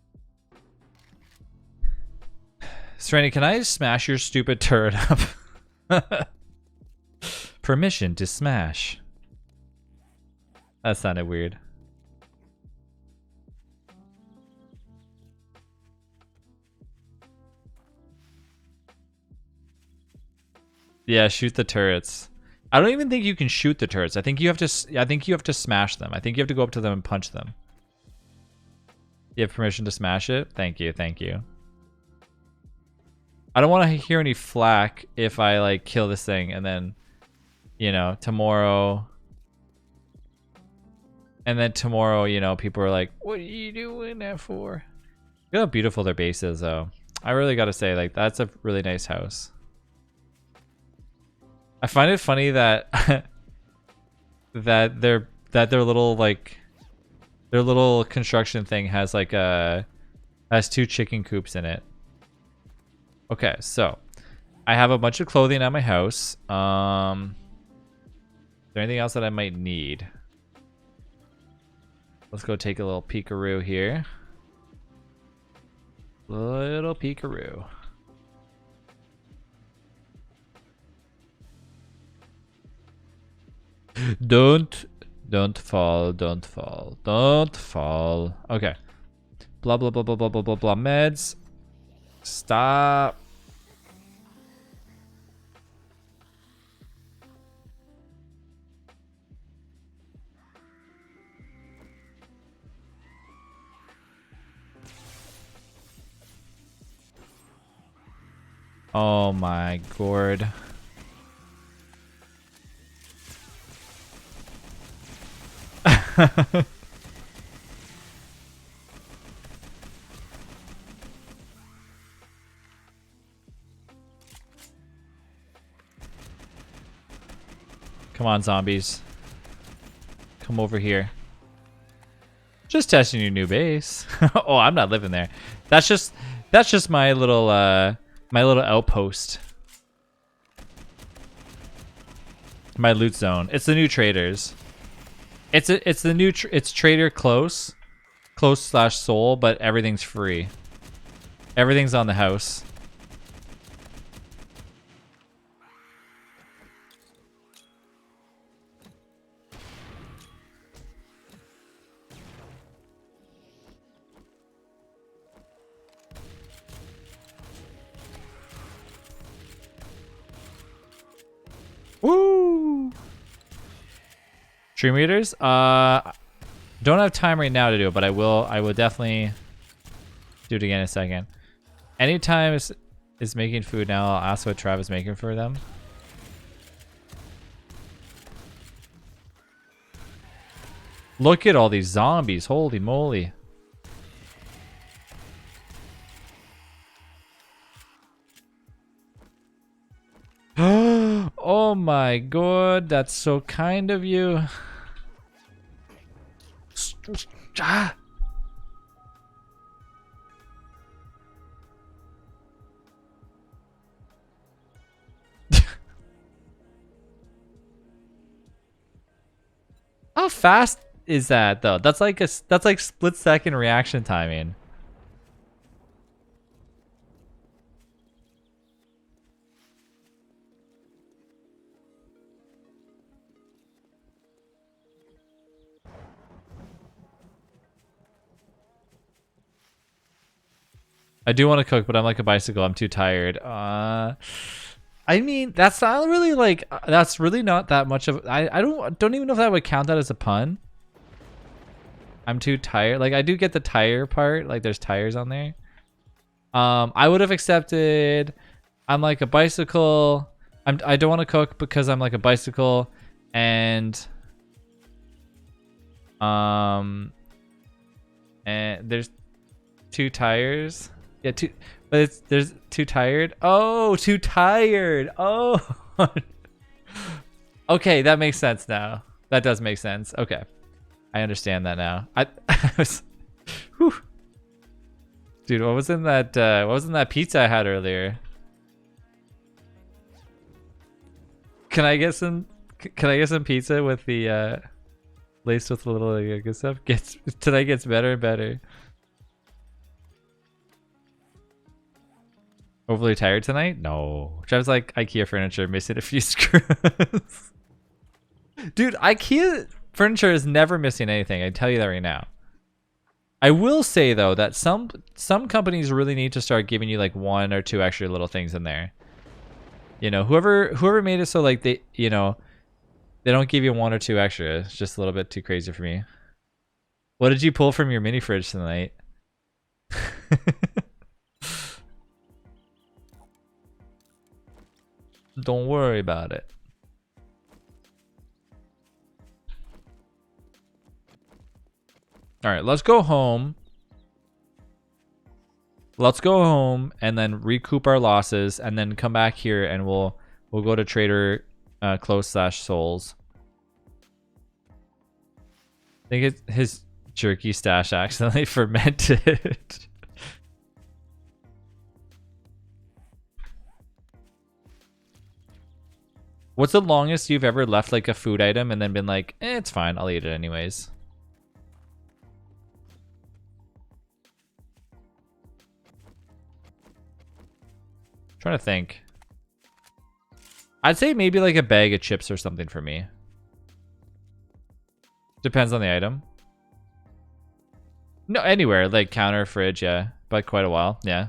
Serenity, can I smash your stupid turret up? Permission to smash. That sounded weird. Yeah, shoot the turrets. I don't even think you can shoot the turrets. I think you have to smash them. I think you have to go up to them and punch them. You have permission to smash it? Thank you, thank you. I don't want to hear any flack if I like kill this thing and then, you know, tomorrow. And then tomorrow, you know, people are like, what are you doing that for? Look how beautiful their base is, though. I really gotta say, like, that's a really nice house. I find it funny that that their little like their little construction thing has like has 2 chicken coops in it. Okay, so I have a bunch of clothing at my house. Is there anything else that I might need? Let's go take a little peekaroo here. Little peekaroo. Don't fall, don't fall, don't fall. Okay. Blah, blah, blah, blah, blah, blah, blah, blah. Meds. Stop. Oh my god. Come on, zombies. Come over here. Just testing your new base. Oh, I'm not living there. That's just my little outpost. My loot zone. It's the new traders. It's the new it's trader close / soul, but everything's free. Everything's on the house. Woo! Stream readers? Don't have time right now to do it, but I will definitely do it again in a second. Anytime is making food now, I'll ask what Trav is making for them. Look at all these zombies, holy moly. Oh my god, that's so kind of you. How fast is that though? That's like split second reaction timing. I do want to cook, but I'm like a bicycle. I'm too tired. I mean, that's not really like that's really not that much of. I don't even know if that would count that as a pun. I'm too tired. Like I do get the tire part. Like there's tires on there. I would have accepted. I'm like a bicycle. I don't want to cook because I'm like a bicycle, and there's two tires. Yeah, but there's too tired. Oh, too tired. Oh. Okay, that makes sense now. That does make sense. Okay. I understand that now. I was, whew. Dude, what was in that pizza I had earlier? Can I get some pizza with the laced with a little good stuff? Today gets better and better. Overly tired tonight? No. Trav's like IKEA furniture missing a few screws. Dude, IKEA furniture is never missing anything. I tell you that right now. I will say though that some companies really need to start giving you like 1 or 2 extra little things in there. You know, whoever made it so like they don't give you 1 or 2 extra. It's just a little bit too crazy for me. What did you pull from your mini fridge tonight? Don't worry about it. All right, let's go home. Let's go home and then recoup our losses and then come back here and we'll go to trader close / souls. I think it's his jerky stash accidentally fermented. What's the longest you've ever left like a food item and then been like, it's fine, I'll eat it anyways? I'm trying to think. I'd say maybe like a bag of chips or something for me. Depends on the item. No, anywhere, like counter, fridge, yeah. But quite a while, yeah.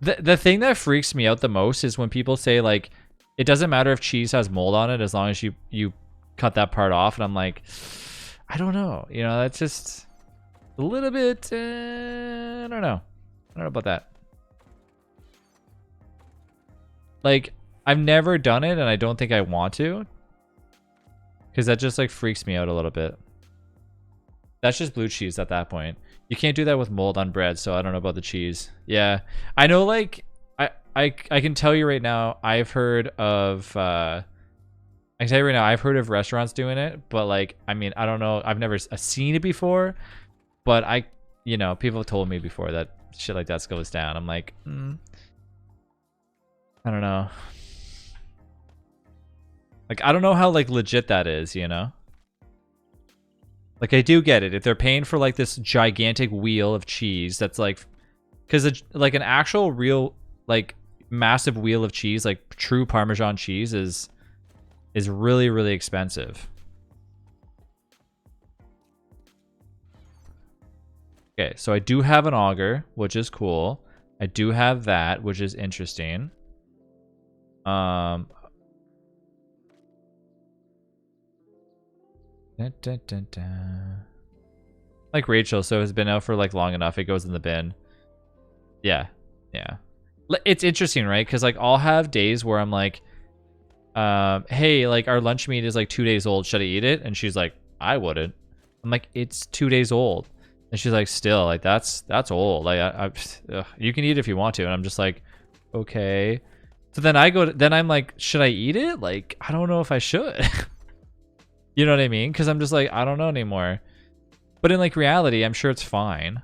The thing that freaks me out the most is when people say like, it doesn't matter if cheese has mold on it as long as you cut that part off. And I'm like, I don't know. You know, that's just a little bit, I don't know. I don't know about that. Like, I've never done it and I don't think I want to. Because that just like freaks me out a little bit. That's just blue cheese at that point. You can't do that with mold on bread, so I don't know about the cheese. Yeah. I know like I can tell you right now, I I tell you right now, I've heard of restaurants doing it, but like, I mean, I don't know. I've never seen it before, but you know, people have told me before that shit like that goes down. I'm like, I don't know. Like, I don't know how like legit that is, you know? Like, I do get it. If they're paying for like this gigantic wheel of cheese that's like, because like an actual real like massive wheel of cheese, like true Parmesan cheese is really, really expensive. Okay, so I do have an auger, which is cool. I do have that, which is interesting. Dun, dun, dun, dun. Like Rachel, so it's been out for like long enough. It goes in the bin. Yeah, yeah. It's interesting, right? Because like I'll have days where I'm like, hey, like our lunch meat is like 2 days old. Should I eat it? And she's like, I wouldn't. I'm like, it's 2 days old. And she's like, still, like that's old. Like you can eat it if you want to. And I'm just like, okay. So then I'm like, should I eat it? Like, I don't know if I should. You know what I mean? Because I'm just like, I don't know anymore. But in like reality, I'm sure it's fine.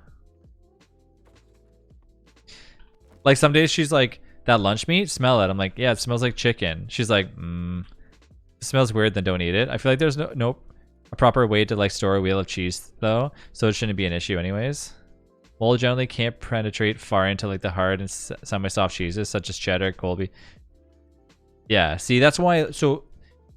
Like some days she's like, that lunch meat, smell it. I'm like, yeah, it smells like chicken. She's like, it smells weird, then don't eat it. I feel like there's no a proper way to like store a wheel of cheese though, so it shouldn't be an issue anyways. Mold generally can't penetrate far into like the hard and semi-soft cheeses such as cheddar, Colby. Yeah, see, that's why. So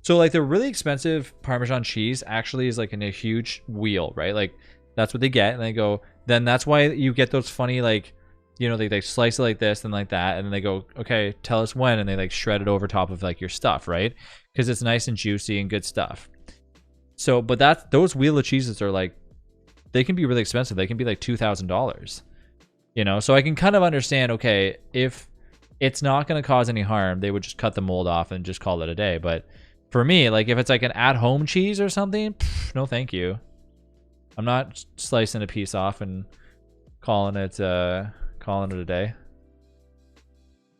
like the really expensive Parmesan cheese actually is like in a huge wheel, right? Like that's what they get, and they go. Then that's why you get those funny like, you know, they slice it like this and like that, and then they go, okay, tell us when, and they like shred it over top of like your stuff, right? Because it's nice and juicy and good stuff. So, but those wheel of cheeses are like, they can be really expensive. They can be like $2,000, you know? So I can kind of understand, okay, if it's not going to cause any harm, they would just cut the mold off and just call it a day. But for me, like if it's like an at-home cheese or something, no thank you. I'm not slicing a piece off and calling it a day.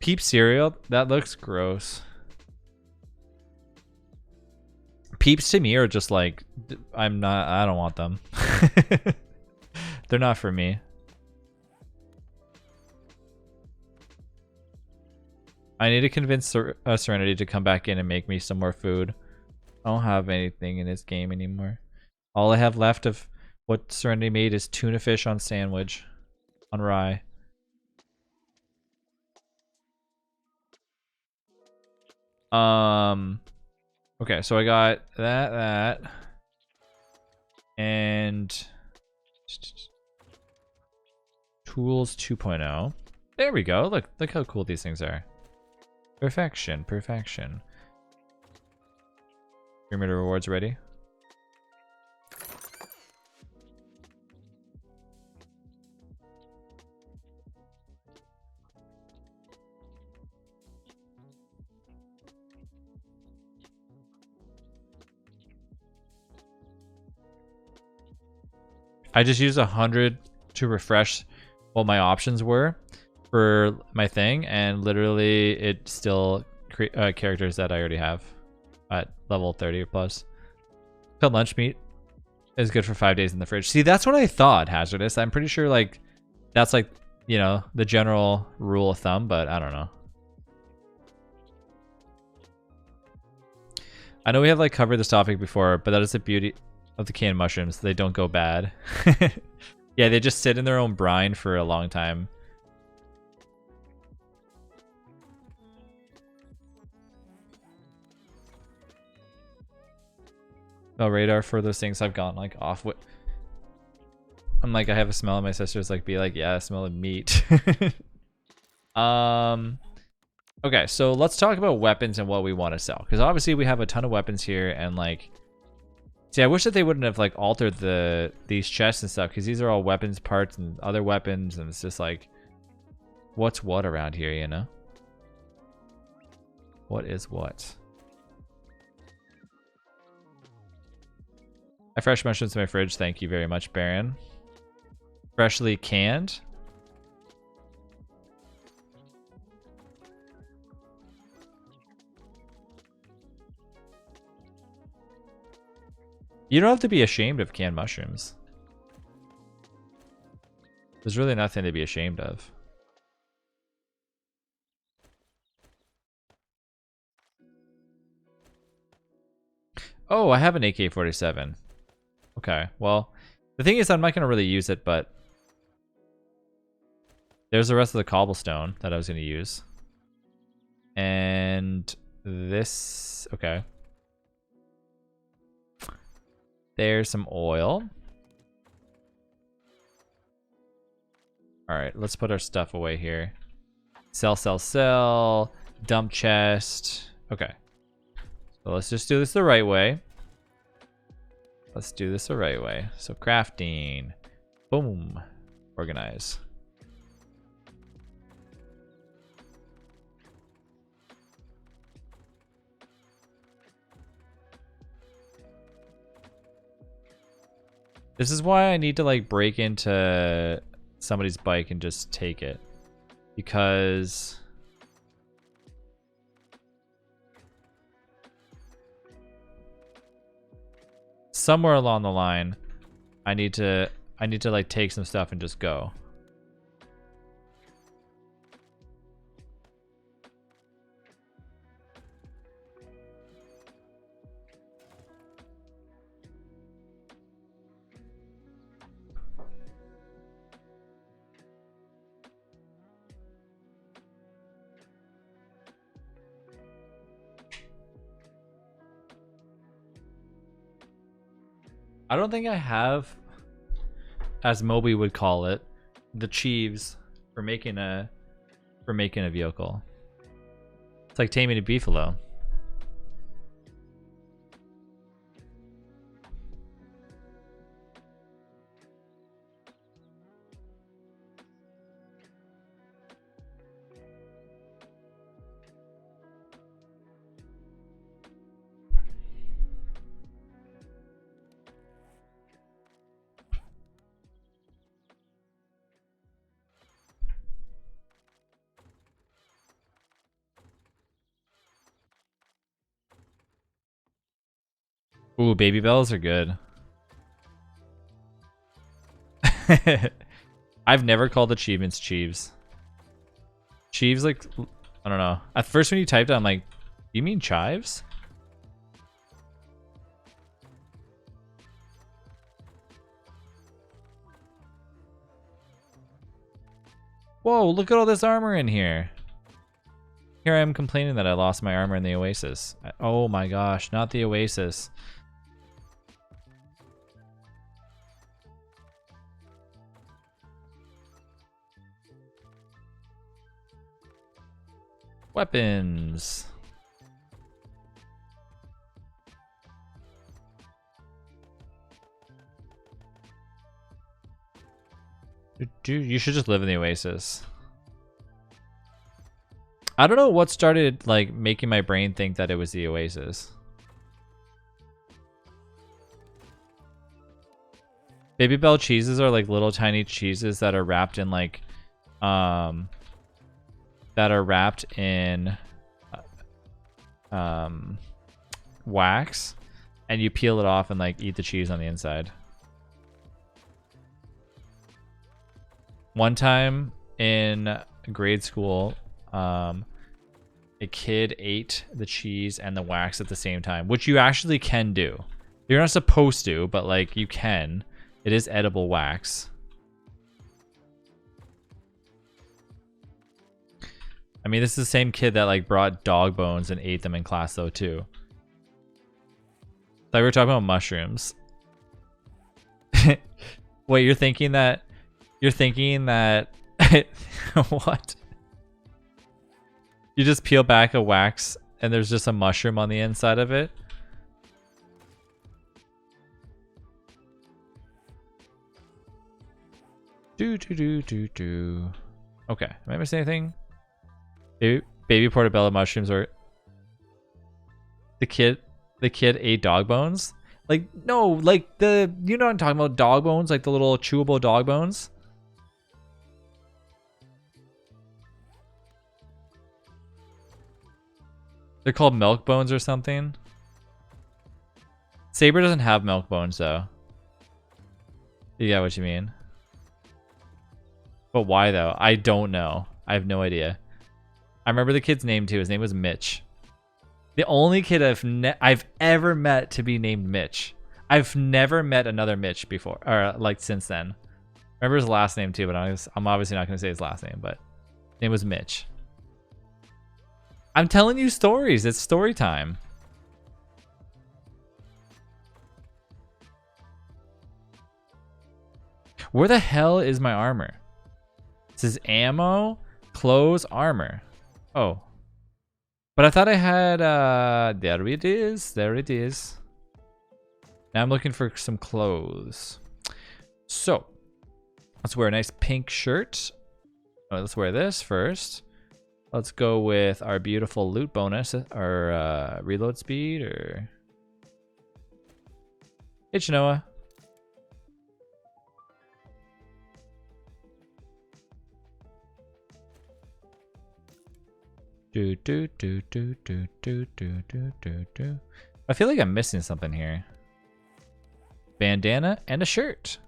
Peep cereal, that looks gross. Peeps to me are just like, I don't want them. They're not for me. I need to convince Serenity to come back in and make me some more food. I don't have anything in this game anymore. All I have left of what Serenity made is tuna fish on sandwich on rye. Okay, so I got that, and tools 2.0. There we go. Look how cool these things are. Perfection. Pyramid of rewards ready. I just used 100 to refresh what my options were for my thing, and literally it still characters that I already have at level 30 or plus. Cut lunch meat is good for 5 days in the fridge. See, that's what I thought, Hazardous. I'm pretty sure like that's like, you know, the general rule of thumb, but I don't know. I know we have like covered this topic before, but that is the beauty of the canned mushrooms. They don't go bad. Yeah, they just sit in their own brine for a long time. No radar for those things I've gone like off with. I'm like, I have a smell, and my sister's like, be like, yeah, I smell of meat. Okay, so let's talk about weapons and what we want to sell, because obviously we have a ton of weapons here, and like, see, I wish that they wouldn't have like altered these chests and stuff, because these are all weapons parts and other weapons, and it's just like, what's what around here, you know? What is what? I fresh mushrooms in my fridge. Thank you very much, Baron. Freshly canned. You don't have to be ashamed of canned mushrooms. There's really nothing to be ashamed of. Oh, I have an AK-47. Okay, well, the thing is I'm not going to really use it, but there's the rest of the cobblestone that I was going to use. And this, okay. There's some oil. All right, let's put our stuff away here. Sell, sell, sell. Dump chest. Okay. So let's just do this the right way. Let's do this the right way. So crafting. Boom. Organize. This is why I need to like break into somebody's bike and just take it. Because somewhere along the line I need to like take some stuff and just go. I don't think I have, as Moby would call it, the cheeves for making a vehicle. It's like taming a beefalo. Ooh, baby bells are good. I've never called achievements Cheeves. Cheeves, like, I don't know. At first when you typed it, I'm like, you mean chives? Whoa, look at all this armor in here. Here I am complaining that I lost my armor in the Oasis. Oh my gosh, not the Oasis. Weapons. Dude, you should just live in the Oasis. I don't know what started like making my brain think that it was the Oasis. Baby Bell cheeses are like little tiny cheeses that are wrapped in like wax, and you peel it off and like eat the cheese on the inside. One time in grade school, a kid ate the cheese and the wax at the same time, which you actually can do. You're not supposed to, but like you can. It is edible wax. I mean, this is the same kid that like brought dog bones and ate them in class though too. Like we were talking about mushrooms. Wait, you're thinking that what? You just peel back a wax and there's just a mushroom on the inside of it? Do. Okay, am I missing anything? Baby portobello mushrooms are the kid ate dog bones? Like no, like you know what I'm talking about, dog bones, like the little chewable dog bones. They're called milk bones or something. Saber doesn't have milk bones though. You get what you mean. But why though? I don't know. I have no idea. I remember the kid's name too. His name was Mitch. The only kid I've ever met to be named Mitch. I've never met another Mitch before, or like since then. I remember his last name too, but I'm obviously not going to say his last name, but his name was Mitch. I'm telling you stories. It's story time. Where the hell is my armor? It says ammo, clothes, armor. Oh. But I thought I had, there it is. There it is. Now I'm looking for some clothes. So, let's wear a nice pink shirt. Oh, let's wear this first. Let's go with our beautiful loot bonus, or reload speed, or... It's Noah. Do do do do do do do do do do. I feel like I'm missing something here. Bandana and a shirt.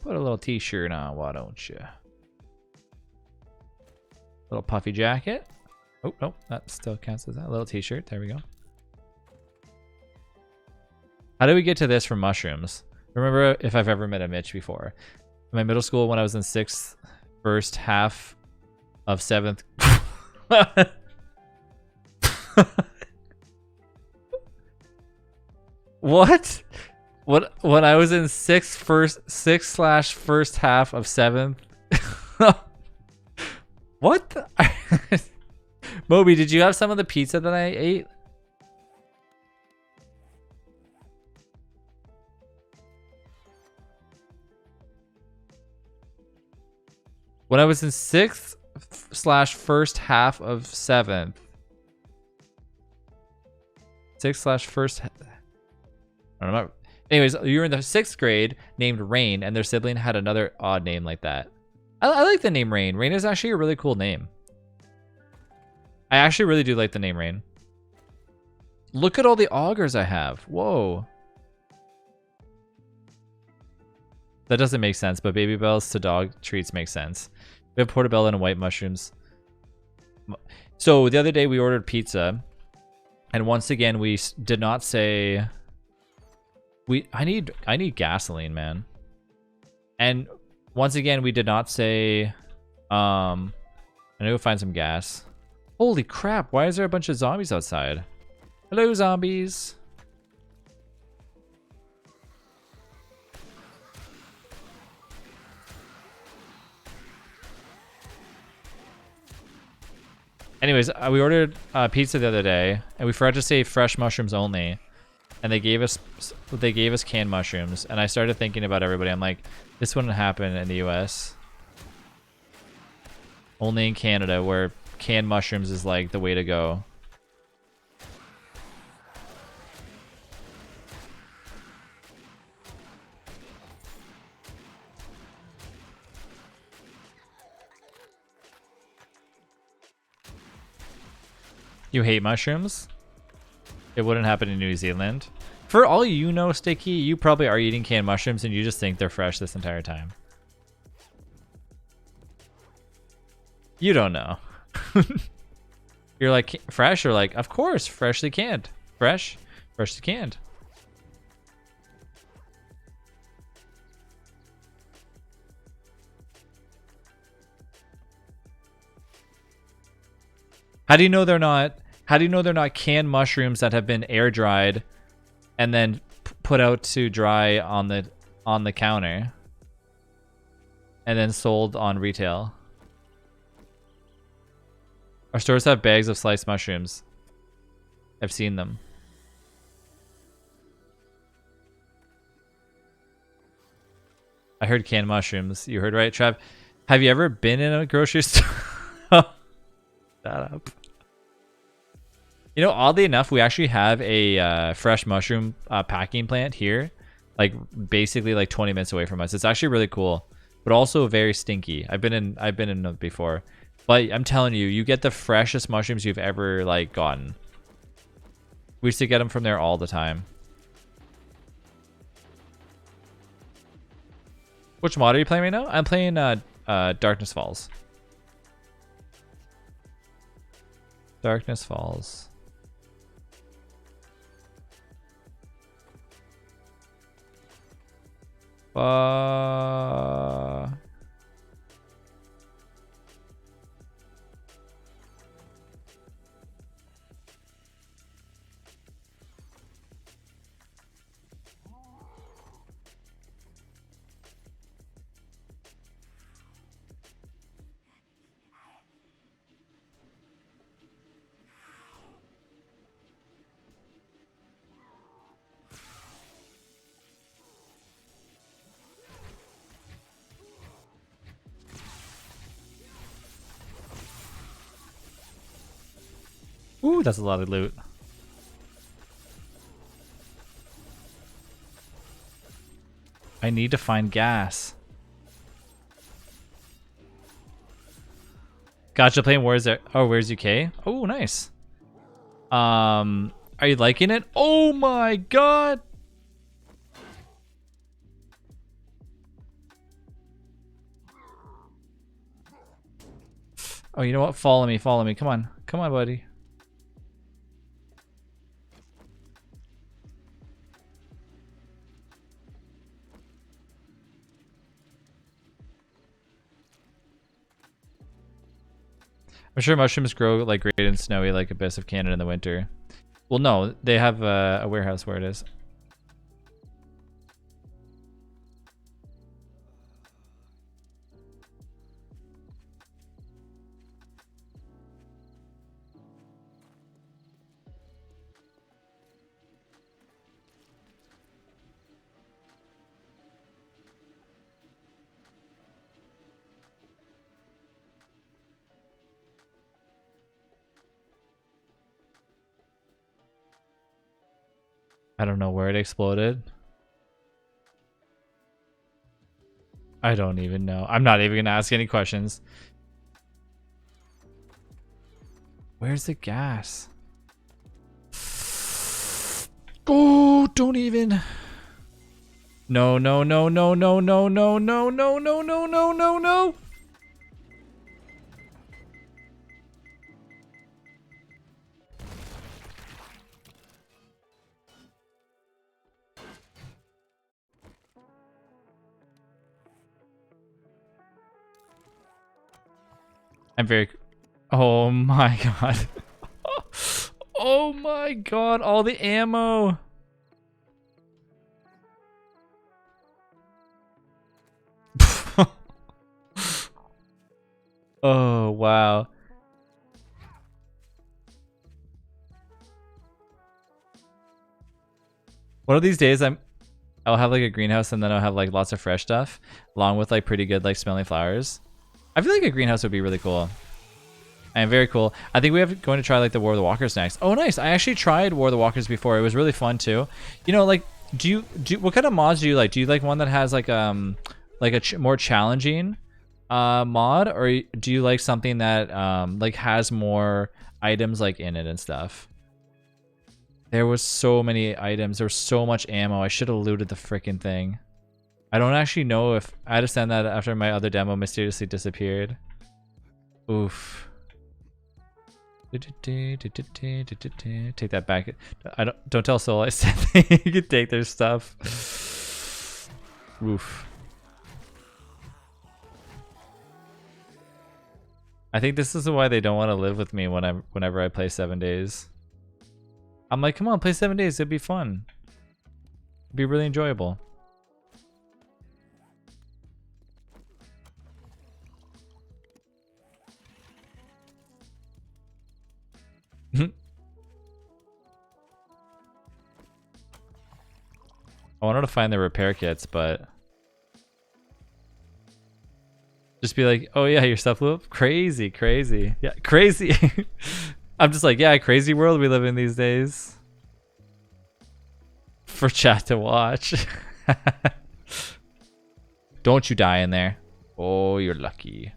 Put a little t-shirt on, why don't you? Little puffy jacket. Oh, no, that still counts as that. Little t-shirt, there we go. How did we get to this from mushrooms? Remember if I've ever met a Mitch before. In my middle school, when I was in 6th, first half of 7th. What? When I was in 6th first half of 7th. What? Moby, did you have some of the pizza that I ate? When I was in 6th / first half of 7th. 6th / first. I don't know. Anyways, you were in the 6th grade, named Rain, and their sibling had another odd name like that. I like the name Rain. Rain is actually a really cool name. I actually really do like the name Rain. Look at all the augers I have. Whoa. That doesn't make sense, but baby bells to dog treats make sense. We have portobello and white mushrooms. So the other day we ordered pizza, and once again we did not say. I need gasoline, man. And once again we did not say. I need to find some gas. Holy crap! Why is there a bunch of zombies outside? Hello, zombies. Anyways, we ordered pizza the other day, and we forgot to say fresh mushrooms only, and they gave us canned mushrooms. And I started thinking about everybody. I'm like, this wouldn't happen in the U.S. Only in Canada, where canned mushrooms is like the way to go. You hate mushrooms? It wouldn't happen in New Zealand. For all you know, Sticky, you probably are eating canned mushrooms and you just think they're fresh this entire time. You don't know. You're like, fresh? Or like, of course, freshly canned. Fresh, freshly canned. How do you know they're not? How do you know they're not canned mushrooms that have been air dried and then put out to dry on the counter and then sold on retail? Our stores have bags of sliced mushrooms. I've seen them. I heard canned mushrooms. You heard right, Trav. Have you ever been in a grocery store? Shut up. You know, oddly enough, we actually have a fresh mushroom packing plant here, like basically like 20 minutes away from us. It's actually really cool, but also very stinky. I've been in it before, but I'm telling you, you get the freshest mushrooms you've ever like gotten. We used to get them from there all the time. Which mod are you playing right now? I'm playing Darkness Falls. Darkness Falls. Ooh, that's a lot of loot. I need to find gas. Gotcha, playing Where's UK? Oh, nice. Are you liking it? Oh my god! Oh, you know what? Follow me, follow me. Come on. Come on, buddy. I'm sure mushrooms grow like great in snowy like abyss of Canada in the winter. Well, no, they have a warehouse where it is. I don't know where it exploded. I don't even know. I'm not even gonna ask any questions. Where's the gas? Oh, don't even. No, no, no, no, no, no, no, no, no, no, no, no, no, no. I'm very... Oh my god. Oh my god, all the ammo. Oh, wow. One of these days I'll have like a greenhouse and then I'll have like lots of fresh stuff along with like pretty good like smelling flowers. I feel like a greenhouse would be really cool. And very cool. I think we have going to try like the War of the Walkers next. Oh, nice. I actually tried War of the Walkers before. It was really fun too. You know, like, what kind of mods do you like? Do you like one that has like a more challenging mod, or do you like something that like has more items like in it and stuff? There was so many items. There was so much ammo. I should have looted the freaking thing. I don't actually know if I had to send that after my other demo mysteriously disappeared. Oof. Take that back. I don't tell Soul I said you can take their stuff. Oof. I think this is why they don't want to live with me whenever I play 7 days. I'm like, come on, play 7 days. It'd be fun. It'd be really enjoyable. I wanted to find the repair kits, but just be like, oh yeah, your stuff blew up? Crazy, crazy. Yeah, crazy. I'm just like, yeah, crazy world we live in these days. For chat to watch. Don't you die in there. Oh, you're lucky.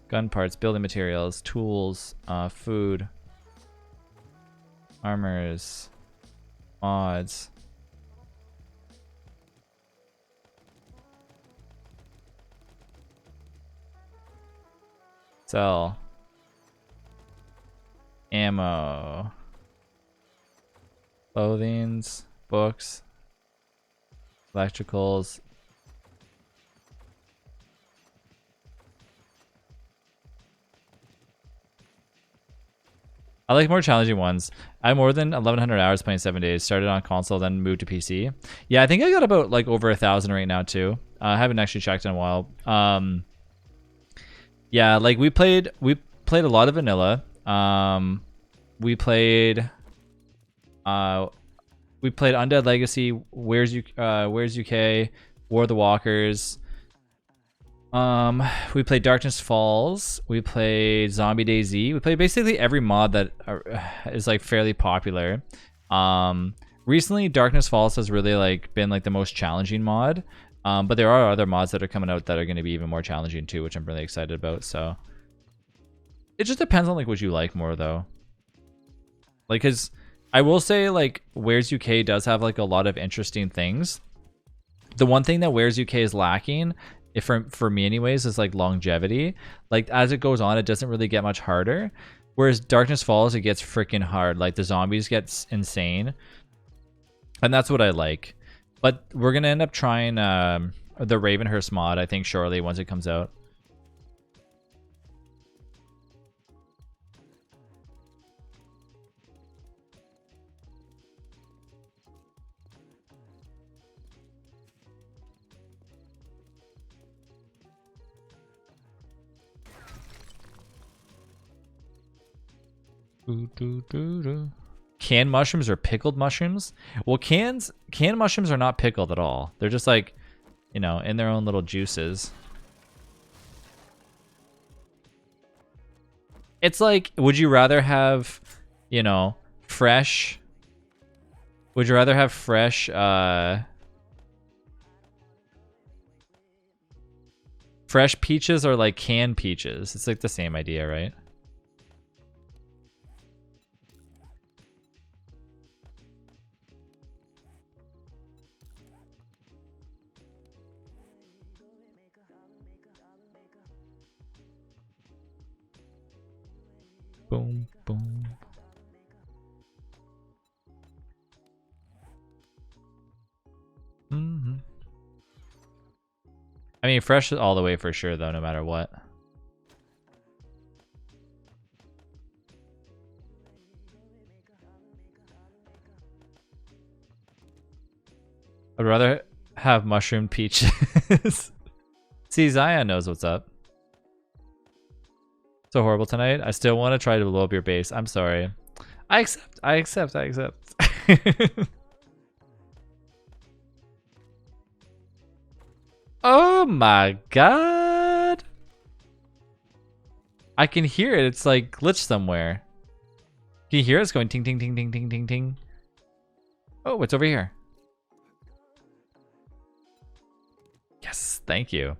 gun parts, building materials, tools, food, armors, mods. Sell. Ammo. Clothings, books, electricals. I like more challenging ones. I have more than 1,100 hours playing 7 days. Started on console, then moved to PC. Yeah, I think I got about like over 1,000 right now too. I haven't actually checked in a while. Yeah, like we played a lot of vanilla. We played Undead Legacy, Where's UK, War of the Walkers. We played Darkness Falls. We played ZombieDayz. We played basically every mod that is like fairly popular. Recently Darkness Falls has really like been like the most challenging mod. But there are other mods that are coming out that are going to be even more challenging too, which I'm really excited about. So it just depends on like what you like more though. Like, cause I will say like Where's UK does have like a lot of interesting things. The one thing that Where's UK is lacking, if for me anyways, is like longevity. Like as it goes on, it doesn't really get much harder. Whereas Darkness Falls, it gets freaking hard. Like the zombies get insane. And that's what I like. But we're going to end up trying the Ravenhurst mod, I think, shortly once it comes out. Canned mushrooms or pickled mushrooms? Well, canned mushrooms are not pickled at all. They're just like, you know, in their own little juices. It's like, would you rather have, you know, fresh? Would you rather have fresh peaches or like canned peaches? It's like the same idea, right? Boom, boom. Mm-hmm. I mean, fresh all the way for sure, though, no matter what. I'd rather have mushroom peaches. See, Zion knows what's up. So horrible tonight. I still want to try to blow up your base. I'm sorry. I accept. Oh my god. I can hear it. It's like glitched somewhere. Can you hear it? It's going ting ting ting ting ting ting ting. Oh, it's over here. Yes, thank you.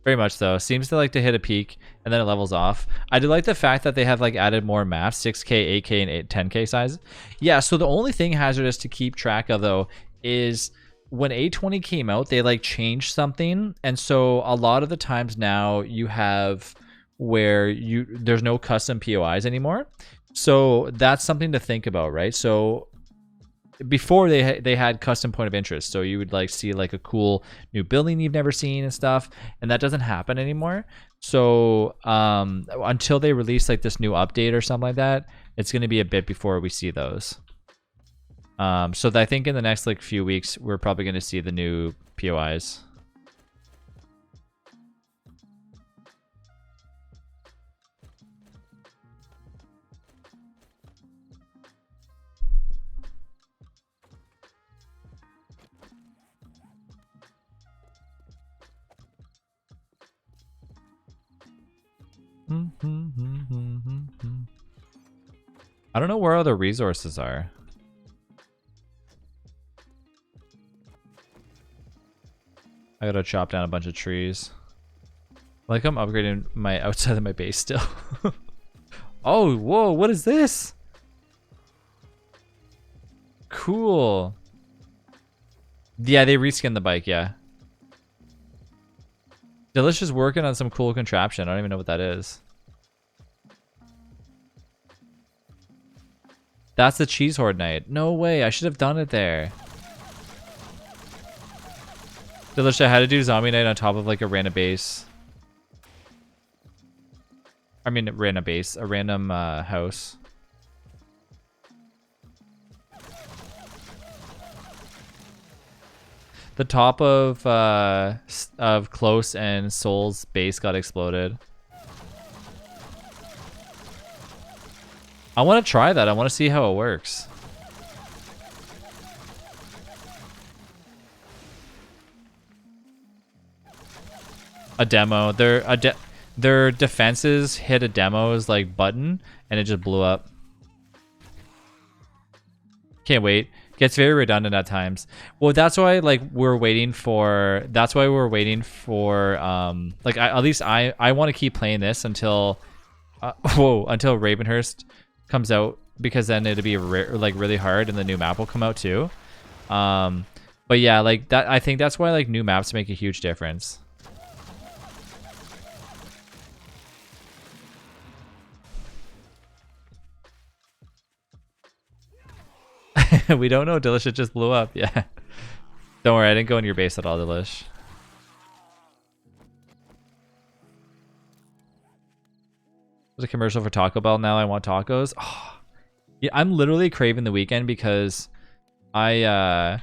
Very much so. Seems to like to hit a peak and then it levels off. I do like the fact that they have like added more maps, 6K, 8K, and 10K size. Yeah, so the only thing hazardous to keep track of though is when A20 came out, they like changed something. And so a lot of the times now you have where there's no custom POIs anymore. So that's something to think about, right? So before they had custom point of interest, so you would like see like a cool new building you've never seen and stuff, and that doesn't happen anymore. So until they release like this new update or something like that, it's going to be a bit before we see those. So I think in the next like few weeks we're probably going to see the new POIs. I don't know where other resources are. I gotta chop down a bunch of trees. Like I'm upgrading my outside of my base still. Oh, whoa, what is this? Cool. Yeah, they reskinned the bike, yeah. Delicious working on some cool contraption. I don't even know what that is. That's the cheese horde night. No way, I should have done it there. Delicious, I had to do zombie night on top of like a random base. I mean, a random house. The top of Close and Soul's base got exploded. I want to try that. I want to see how it works. A demo. Their defenses hit a demo's like button and it just blew up. Can't wait. Gets very redundant at times. Well, that's why like we're waiting for. That's why we're waiting for. At least I want to keep playing this until, until Ravenhurst comes out, because then it'll be like really hard and the new map will come out too. But yeah, like that. I think that's why like new maps make a huge difference. We don't know. Delish, it just blew up. Yeah. Don't worry, I didn't go in your base at all, Delish. There's a commercial for Taco Bell now. I want tacos. Oh, yeah, I'm literally craving the weekend because I'm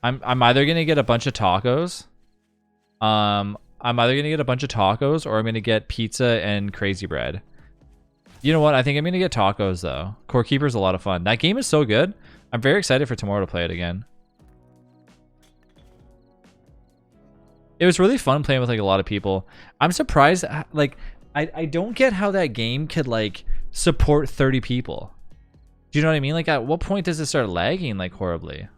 either gonna get a bunch of tacos. I'm either gonna get a bunch of tacos or I'm gonna get pizza and crazy bread. You know what? I think I'm gonna get tacos though. Core Keeper's a lot of fun. That game is so good. I'm very excited for tomorrow to play it again. It was really fun playing with like a lot of people. I'm surprised, like, I don't get how that game could like support 30 people. Do you know what I mean? Like, at what point does it start lagging like horribly?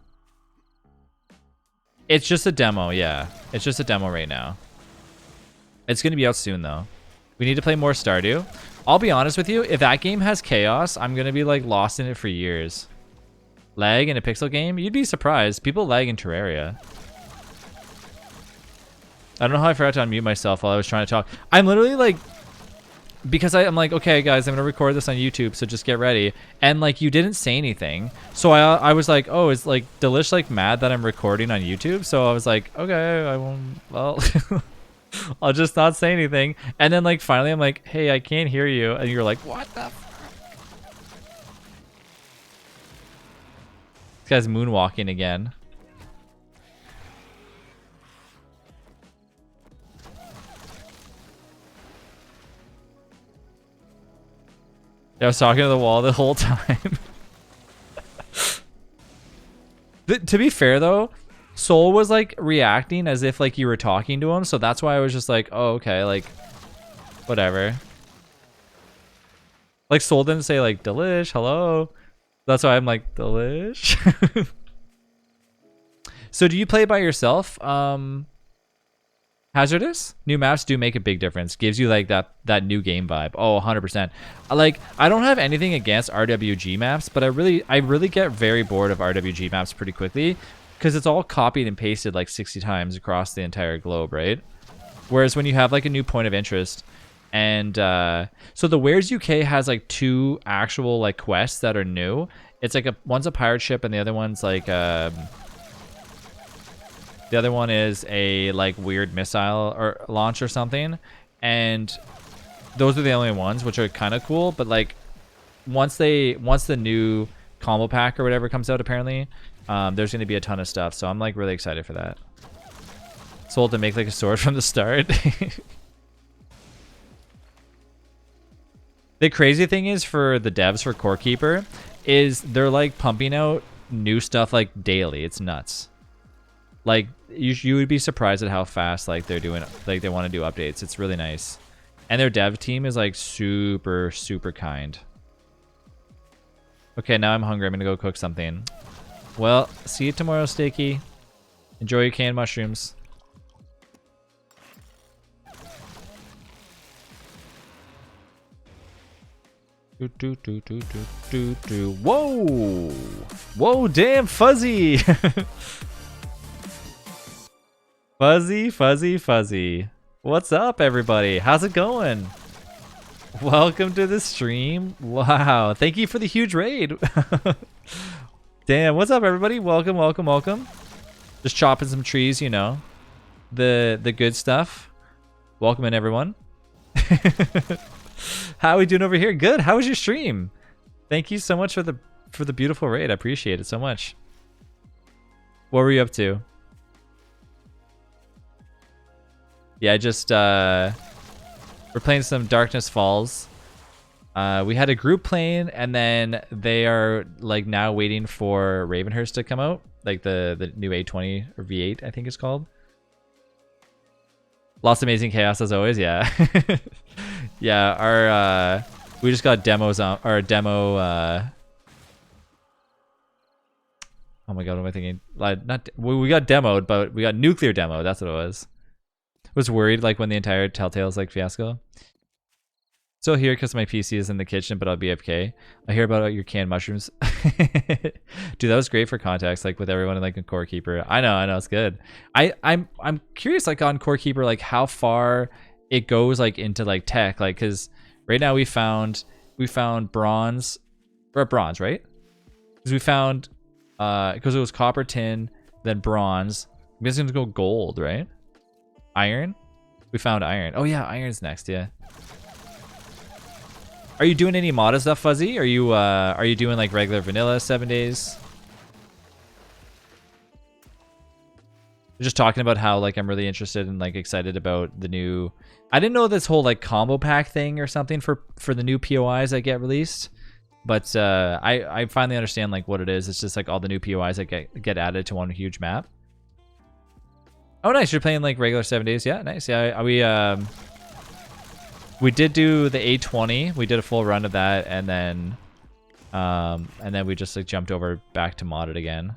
It's just a demo, yeah. It's just a demo right now. It's gonna be out soon though. We need to play more Stardew. I'll be honest with you, if that game has chaos, I'm gonna be like lost in it for years. Lag in a pixel game? You'd be surprised. People lag in Terraria. I don't know how I forgot to unmute myself while I was trying to talk. I'm literally like, because I'm like, okay guys, I'm gonna record this on YouTube, so just get ready. And like, you didn't say anything. So I was like, oh, is like Delish like mad that I'm recording on YouTube? So I was like, okay, I won't, well, I'll just not say anything. And then like, finally I'm like, hey, I can't hear you. And you're like, what the fuck? This guy's moonwalking again. I was talking to the wall the whole time. To be fair though, Soul was like reacting as if like you were talking to him, so that's why I was just like, oh, okay, like whatever. Like Soul didn't say like Delish, hello. That's why I'm like Delish. So do you play by yourself? Hazardous? New maps do make a big difference. Gives you like that new game vibe. Oh, 100%. Like, I don't have anything against RWG maps, but I really get very bored of RWG maps pretty quickly because it's all copied and pasted like 60 times across the entire globe, right? Whereas when you have like a new point of interest, and so the Where's UK has like 2 actual like quests that are new. It's like one's a pirate ship and the other one's like the other one is a like weird missile or launch or something, and those are the only ones, which are kind of cool. But like once the new combo pack or whatever comes out, apparently there's going to be a ton of stuff. So I'm like really excited for that. Sold to make like a sword from the start. The crazy thing is for the devs for Core Keeper is they're like pumping out new stuff like daily. It's nuts. Like you would be surprised at how fast like they're doing, like they want to do updates. It's really nice. And their dev team is like super kind. Okay, now I'm hungry. I'm gonna go cook something. Well, see you tomorrow, Steaky. Enjoy your canned mushrooms. Whoa! Whoa, damn, Fuzzy! Fuzzy. What's up, everybody? How's it going? Welcome to the stream. Wow, thank you for the huge raid. Damn, what's up, everybody? Welcome. Just chopping some trees, you know. The good stuff. Welcome in, everyone. How are we doing over here? Good. How was your stream? Thank you so much for the beautiful raid. I appreciate it so much. What were you up to? Yeah, just we're playing some Darkness Falls. We had a group playing, and then they are like now waiting for Ravenhurst to come out, like the new A20 or V8, I think it's called. Lots of amazing chaos as always, yeah. Yeah, our we just got demos on our demo. Oh my god, what am I thinking? Like, not we got demoed, but we got nuclear demo. That's what it was. Was worried like when the entire Telltale's like fiasco. Still here because my PC is in the kitchen, but I'll be AFK. I hear about your canned mushrooms. Dude, that was great for context, like with everyone in like a Core Keeper. I know, it's good. I'm curious, like on Core Keeper, like how far it goes like into like tech, like because right now we found bronze, or bronze, right? Because we found because it was copper, tin, then bronze. I'm guessing to go gold, right? Iron. We found iron. Oh yeah, iron's next. Yeah. Are you doing any modded stuff, Fuzzy? Are you doing like regular vanilla 7 days? Just talking about how like I'm really interested and like excited about the new. I didn't know this whole like combo pack thing or something for the new POIs that get released, but I finally understand like what it is. It's just like all the new POIs that get added to one huge map. Oh nice, you're playing like regular 7 days. Yeah, nice. Yeah, we did do the A20. We did a full run of that, and then we just like jumped over back to modded again.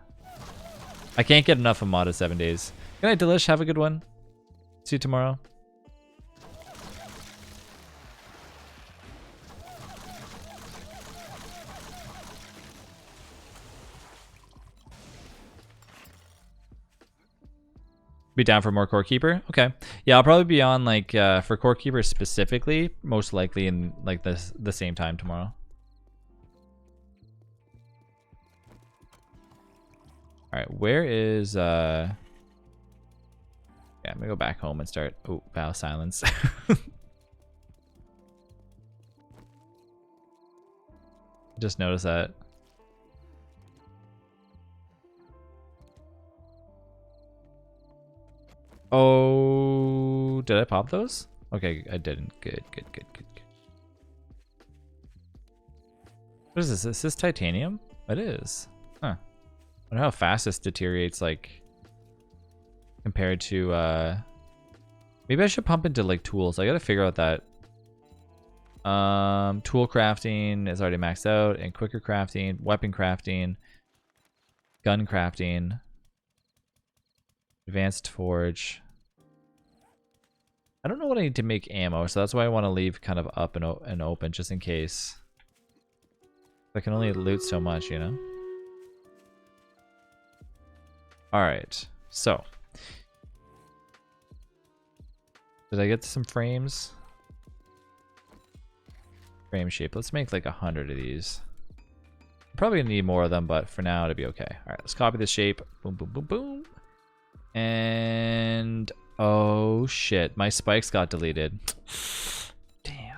I can't get enough of modded 7 days. Good night, Delish. Have a good one. See you tomorrow. Be down for more Core Keeper? Okay. Yeah, I'll probably be on like for Core Keeper specifically, most likely in like the same time tomorrow. Alright, where is yeah, I'm gonna go back home and start. Oh, vow silence. Just noticed that. Oh, did I pop those? Okay, I didn't. Good. What is this? Is this titanium? It is. Huh. I wonder how fast this deteriorates, like, compared to, maybe I should pump into, like, tools. I gotta figure out that. Tool crafting is already maxed out, and quicker crafting, weapon crafting, gun crafting. Advanced forge. I don't know what I need to make ammo, so that's why I want to leave kind of up and open just in case. I can only loot so much, you know? Alright, so. Did I get some frames? Frame shape. Let's make like 100 of these. I'm probably gonna need more of them, but for now it'll be okay. Alright, let's copy this shape. Boom, boom, boom, boom. And oh shit, my spikes got deleted. Damn.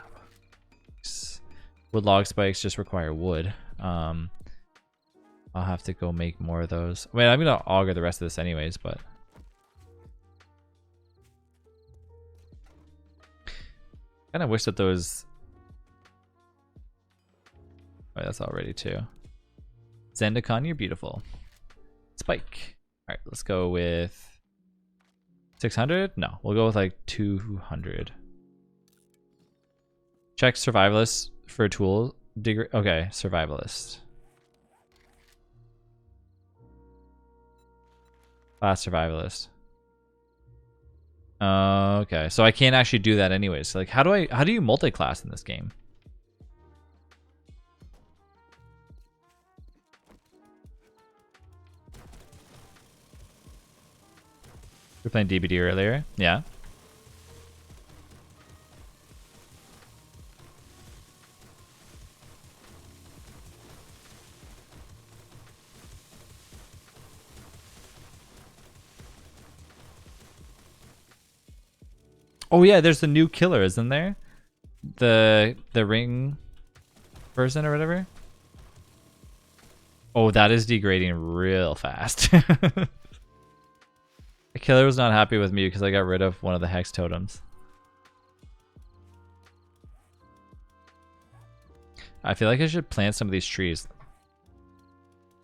Wood log spikes just require wood. I'll have to go make more of those. I mean, I'm gonna auger the rest of this anyways, but kind of wish that those. Oh, that's all ready too. Zendikon, you're beautiful. Spike. All right, let's go with 600. No, we'll go with like 200. Check survivalist for a tool degree. Okay, survivalist. Class survivalist. Okay, so I can't actually do that anyways. So like, how do you multi-class in this game? We're playing DBD earlier. Yeah. Oh yeah, there's the new killer, isn't there? The ring person or whatever. Oh, that is degrading real fast. The killer was not happy with me because I got rid of one of the hex totems. I feel like I should plant some of these trees.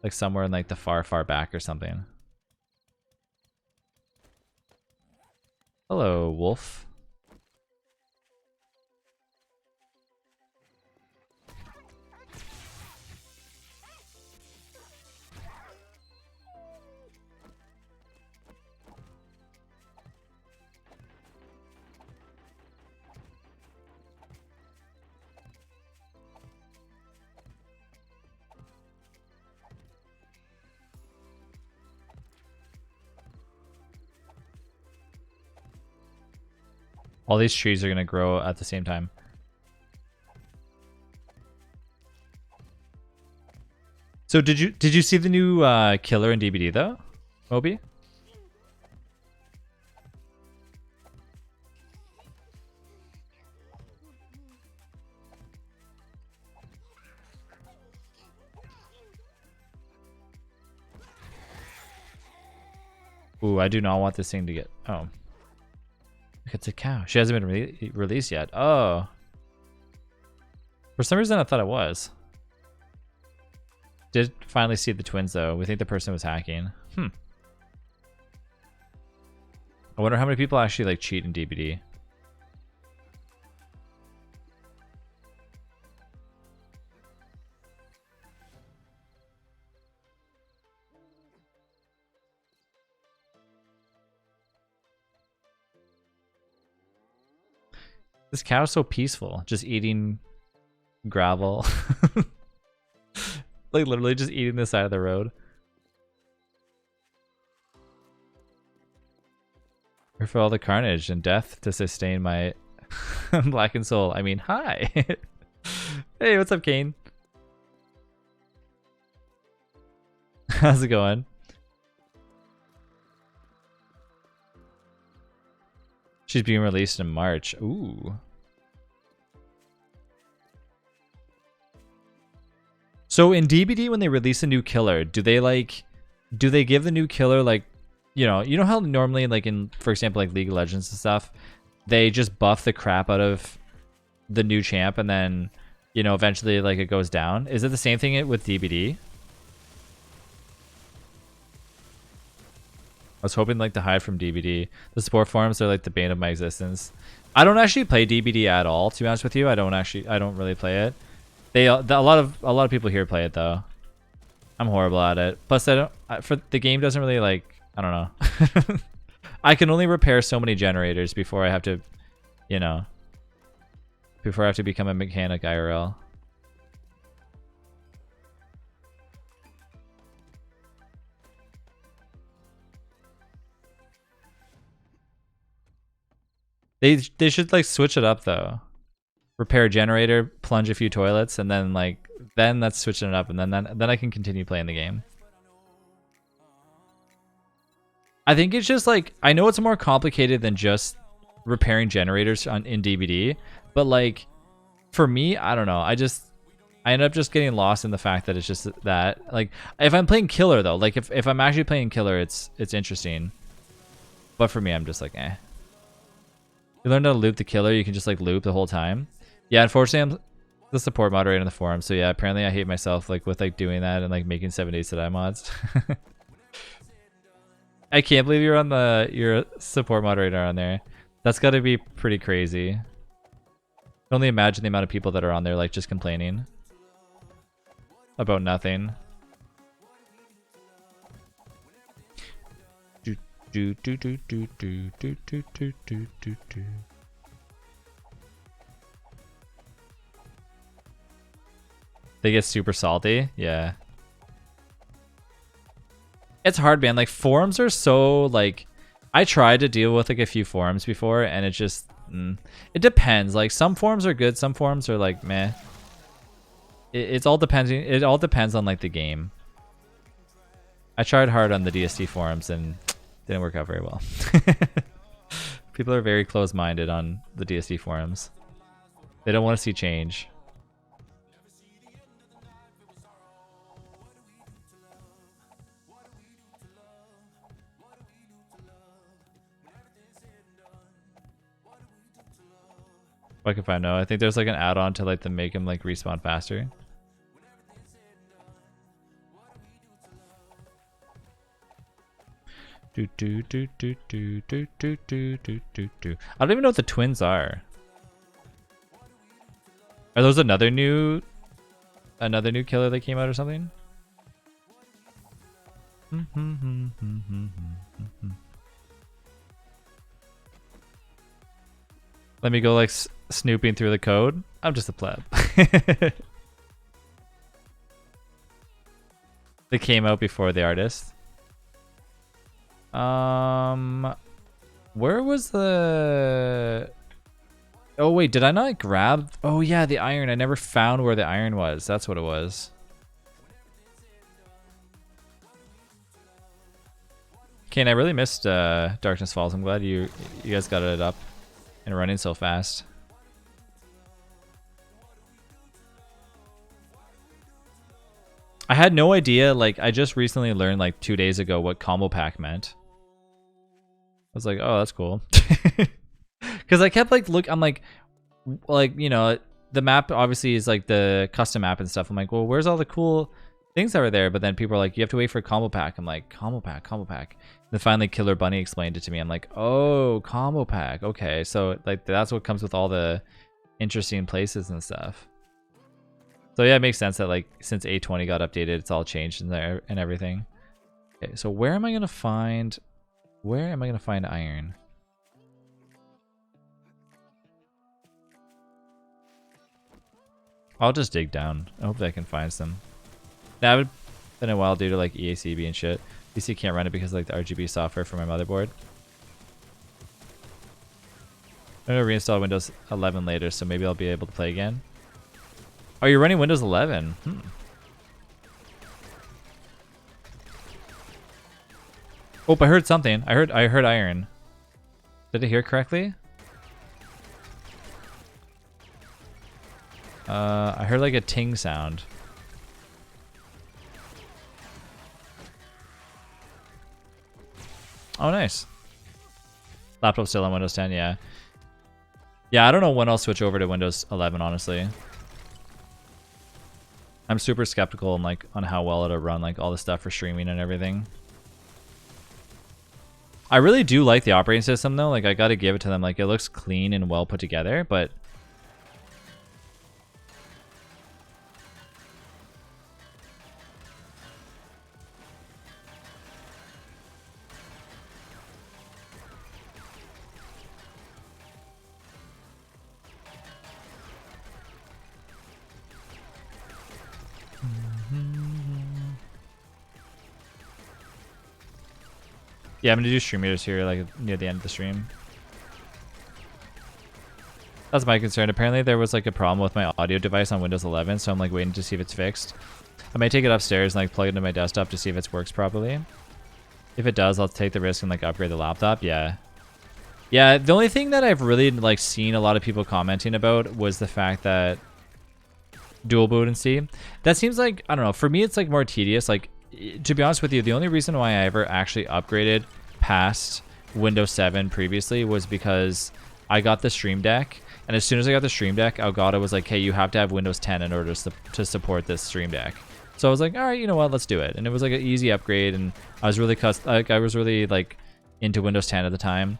Like somewhere in like the far back or something. Hello, wolf. All these trees are gonna grow at the same time. So did you see the new killer in DBD though, Moby? Ooh, I do not want this thing to get. Oh. It's a cow. She hasn't been released yet. Oh. For some reason, I thought it was. Did finally see the twins, though. We think the person was hacking. I wonder how many people actually, like, cheat in DBD. This cow's so peaceful, just eating gravel. Like literally just eating the side of the road. Here for all the carnage and death to sustain my blackened soul. I mean, hi. Hey, what's up, Kane? How's it going? She's being released in March. Ooh. So in DBD, when they release a new killer, do they give the new killer like, you know how normally like in, for example, like League of Legends and stuff, they just buff the crap out of the new champ and then, you know, eventually like it goes down. Is it the same thing with DBD? I was hoping like to hide from DBD. The support forums are like the bane of my existence. I don't actually play DBD at all, to be honest with you. I don't really play it. A lot of people here play it though. I'm horrible at it. Plus, for the game doesn't really like, I don't know. I can only repair so many generators before I have to, you know, before I have to become a mechanic IRL. They should like switch it up though. Repair a generator, plunge a few toilets, and then that's switching it up, and then I can continue playing the game. I think it's just like, I know it's more complicated than just repairing generators in DBD, but like for me, I don't know. I end up just getting lost in the fact that it's just that, like, if I'm playing killer though, like if I'm actually playing killer, it's interesting. But for me, I'm just like, eh. You learn how to loop the killer, you can just like loop the whole time. Yeah, unfortunately, I'm the support moderator in the forum, so yeah, apparently I hate myself like with like doing that and like making 7 days to die mods. I can't believe you're a support moderator on there. That's got to be pretty crazy. I can only imagine the amount of people that are on there like just complaining about nothing. They get super salty. Yeah. It's hard, man. Like forums are so like, I tried to deal with like a few forums before, and it just it depends. Like some forums are good, some forums are like meh. It's all depending. It all depends on like the game. I tried hard on the DST forums and didn't work out very well. People are very close-minded on the DST forums. They don't want to see change. Fuck if I know. I think there's like an add-on to like to make him like respawn faster. I don't even know what the twins are. Are those another new killer that came out or something? Let me go like snooping through the code. I'm just a pleb. They came out before the artist. Where was the... Oh wait, did I not grab... Oh yeah, the iron. I never found where the iron was. That's what it was. Kane, I really missed Darkness Falls. I'm glad you guys got it up and running so fast. I had no idea, like I just recently learned like 2 days ago what combo pack meant. I was like, oh, that's cool. Because I kept like I'm like, you know, the map obviously is like the custom map and stuff. I'm like, well, where's all the cool things that were there? But then people are like, you have to wait for combo pack. I'm like, combo pack. And then finally Killer Bunny explained it to me. I'm like, oh, combo pack. Okay, so like that's what comes with all the interesting places and stuff. So yeah, it makes sense that like since A20 got updated, it's all changed in there and everything. Okay, so where am I gonna find iron? I'll just dig down. I hope that I can find some. That would been a while due to like EACB and shit. PC can't run it because of, like the RGB software for my motherboard. I'm gonna reinstall Windows 11 later, so maybe I'll be able to play again. Oh, you're running Windows 11? Oh, I heard something. I heard iron. Did I hear correctly? I heard like a ting sound. Oh, nice. Laptop still on Windows 10, yeah. Yeah, I don't know when I'll switch over to Windows 11, honestly. I'm super skeptical on like on how well it'll run like all the stuff for streaming and everything. I really do like the operating system though. Like I gotta give it to them. Like it looks clean and well put together, but yeah, I'm gonna do stream meters here like near the end of the stream. That's my concern. Apparently there was like a problem with my audio device on Windows 11, so I'm like waiting to see if it's fixed. I might take it upstairs and like plug it into my desktop to see if it works properly. If it does, I'll take the risk and like upgrade the laptop. Yeah. Yeah, the only thing that I've really like seen a lot of people commenting about was the fact that dual boot and C. That seems like, I don't know, for me it's like more tedious. Like to be honest with you, the only reason why I ever actually upgraded past Windows 7 previously was because I got the Stream Deck, and as soon as I got the Stream Deck, Elgato was like, hey, you have to have Windows 10 in order to support this Stream Deck. So I was like, all right, you know what, let's do it. And it was like an easy upgrade, and I was really like into Windows 10 at the time.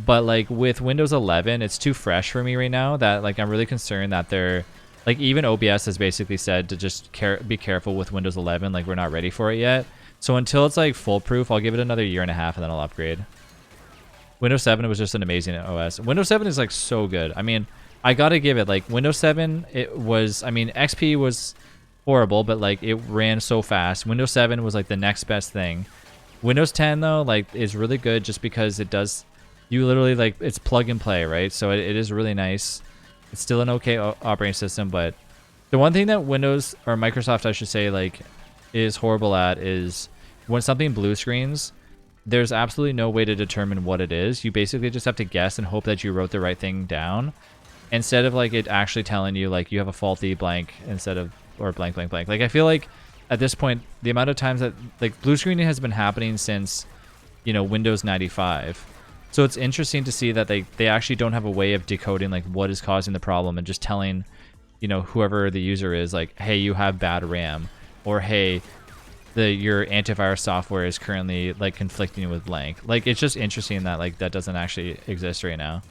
But like with Windows 11, it's too fresh for me right now that like I'm really concerned that they're like, even OBS has basically said to just be careful with Windows 11. Like, we're not ready for it yet. So until it's like foolproof, I'll give it another 1.5 years and then I'll upgrade. Windows 7 was just an amazing OS. Windows 7 is like so good. I mean, I gotta give it like Windows 7. It was, I mean, XP was horrible, but like it ran so fast. Windows 7 was like the next best thing. Windows 10 though, like, is really good just because it does, you literally like, it's plug and play, right? So it is really nice. It's still an okay operating system, but the one thing that Windows, or Microsoft I should say, like, is horrible at is when something blue screens, there's absolutely no way to determine what it is. You basically just have to guess and hope that you wrote the right thing down, instead of like it actually telling you like you have a faulty blank instead of, or blank blank blank. Like, I feel like at this point, the amount of times that like blue screening has been happening since, you know, Windows 95. So it's interesting to see that they actually don't have a way of decoding like what is causing the problem and just telling, you know, whoever the user is, like, hey, you have bad RAM, or hey, your antivirus software is currently like conflicting with blank. Like, it's just interesting that like that doesn't actually exist right now.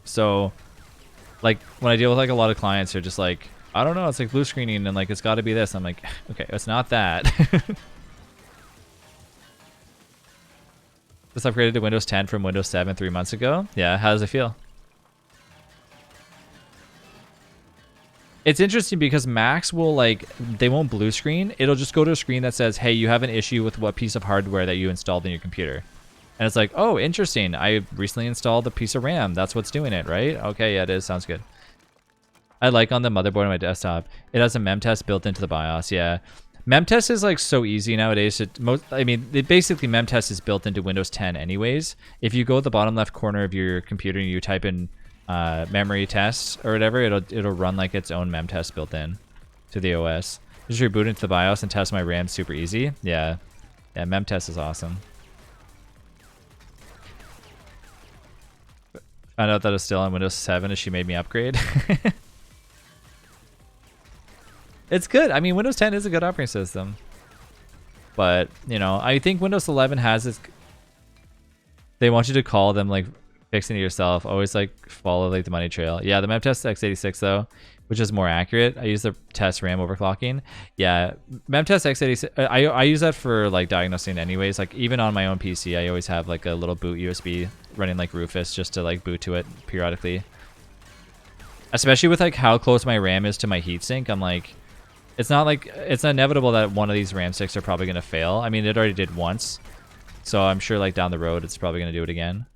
So like when I deal with like a lot of clients, they're just like, I don't know, it's like blue screening and like it's got to be this. I'm like, okay, it's not that. Just upgraded to Windows 10 from Windows 7 3 months ago. Yeah, how does it feel? It's interesting because Macs will like, they won't blue screen. It'll just go to a screen that says, hey, you have an issue with what piece of hardware that you installed in your computer. And it's like, oh, interesting. I recently installed a piece of RAM. That's what's doing it, right? Okay, yeah, it is. Sounds good. I like on the motherboard on my desktop, it has a mem test built into the BIOS. Yeah, mem test is like so easy nowadays. Basically mem test is built into Windows 10 anyways. If you go to the bottom left corner of your computer and you type in memory tests or whatever, it'll run like its own mem test built in to the OS. Just reboot into the BIOS and test my RAM. Super easy. Yeah, mem test is awesome. Found out that it's still on Windows 7 as she made me upgrade. It's good. I mean, Windows 10 is a good operating system. But, you know, I think Windows 11 has this... They want you to call them, like, fixing it yourself. Always, like, follow, like, the money trail. Yeah, the memtest x86, though, which is more accurate. I use the test RAM overclocking. Yeah, memtest x86... I use that for, like, diagnosing anyways. Like, even on my own PC, I always have, like, a little boot USB running, like, Rufus just to, like, boot to it periodically. Especially with, like, how close my RAM is to my heatsink. I'm, like... It's not like, it's inevitable that one of these RAM sticks are probably going to fail. I mean, it already did once. So I'm sure like down the road, it's probably going to do it again.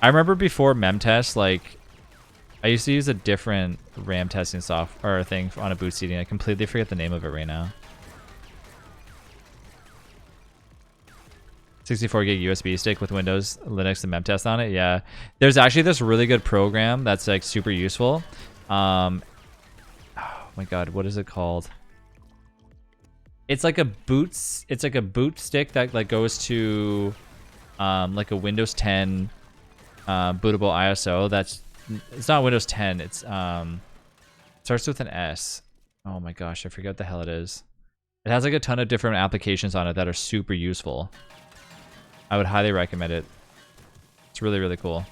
I remember before memtest, like I used to use a different RAM testing software thing on a boot seating. I completely forget the name of it right now. 64 gig USB stick with Windows, Linux, and memtest on it. Yeah, there's actually this really good program that's like super useful. Oh my god, what is it called? It's like a boot stick that like goes to like a Windows 10 bootable ISO. It's not Windows 10. It's starts with an S. Oh my gosh, I forget what the hell it is. It has like a ton of different applications on it that are super useful. I would highly recommend it. It's really, really cool.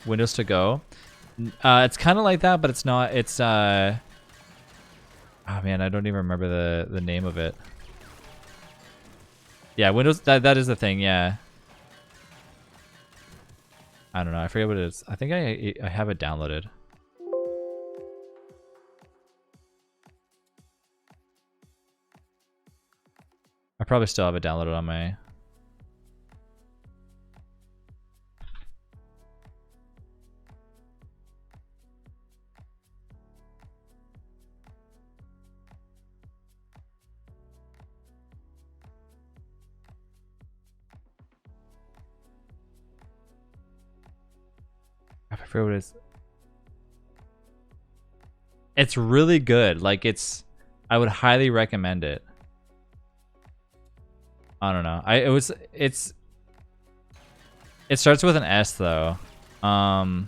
Windows to go. It's kind of like that, but it's not. It's oh man, I don't even remember the name of it. Yeah, Windows. That is the thing. Yeah. I don't know. I forget what it is. I think I have it downloaded. I probably still have it downloaded on my... I forget what it is. It's really good. Like I would highly recommend it. I don't know. It starts with an S though. No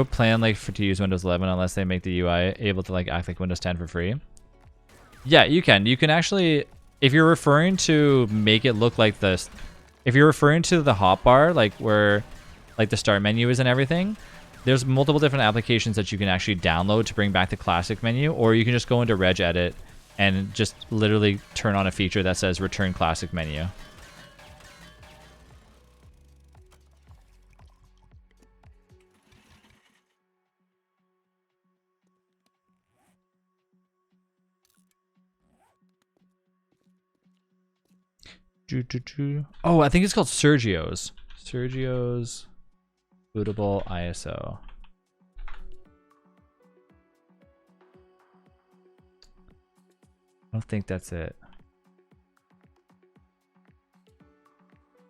plan like to use Windows 11 unless they make the UI able to like act like Windows 10 for free. Yeah, you can. You can actually, if you're referring to make it look like this, if you're referring to the hotbar, like where like the start menu is and everything, there's multiple different applications that you can actually download to bring back the classic menu, or you can just go into regedit and just literally turn on a feature that says return classic menu. Oh, I think it's called Sergio's. Sergio's bootable ISO. I don't think that's it.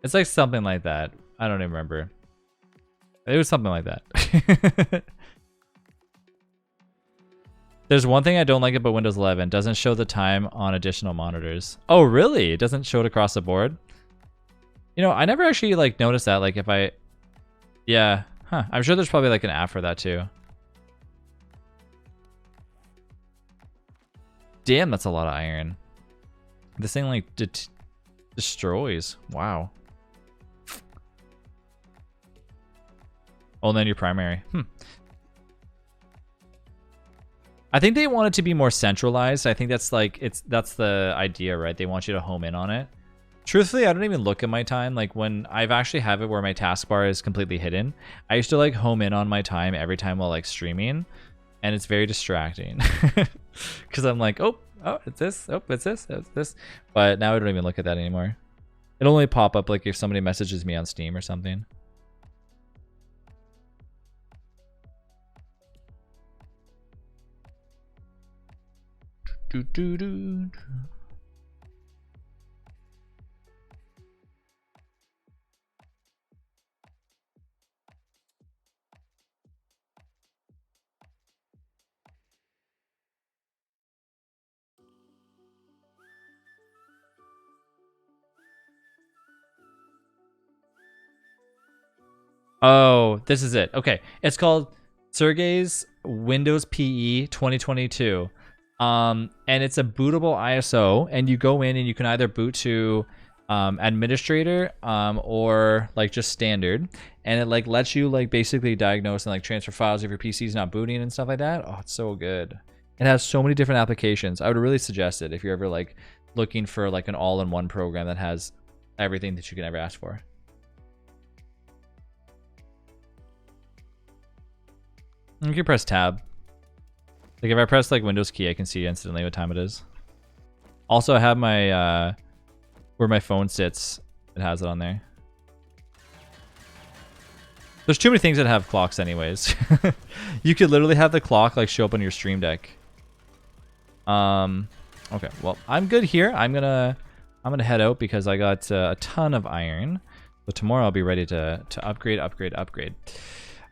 It's like something like that. I don't even remember. It was something like that. There's one thing I don't like about Windows 11. It doesn't show the time on additional monitors. Oh, really? It doesn't show it across the board? You know, I never actually like noticed that. Like if I... Yeah. Huh. I'm sure there's probably like an app for that too. Damn, that's a lot of iron. This thing like destroys. Wow. Oh, and then your primary. I think they want it to be more centralized. I think that's like that's the idea, right? They want you to home in on it. Truthfully, I don't even look at my time. Like when I've actually have it where my taskbar is completely hidden, I used to like home in on my time every time while like streaming, and it's very distracting because I'm like, oh, it's this, oh, it's this, it's this. But now I don't even look at that anymore. It'll only pop up like if somebody messages me on Steam or something. Oh, this is it. Okay. It's called Sergey's Windows PE 2022. And it's a bootable ISO, and you go in and you can either boot to administrator or like just standard, and it like lets you like basically diagnose and like transfer files if your PC's not booting and stuff like that. Oh, it's so good. It has so many different applications. I would really suggest it if you're ever like looking for like an all-in-one program that has everything that you can ever ask for. You can press tab. Like if I press like Windows key, I can see instantly what time it is. Also, I have my where my phone sits. It has it on there. There's too many things that have clocks anyways. You could literally have the clock like show up on your Stream Deck. Okay, well, I'm good here. I'm gonna head out because I got a ton of iron. But tomorrow I'll be ready to upgrade.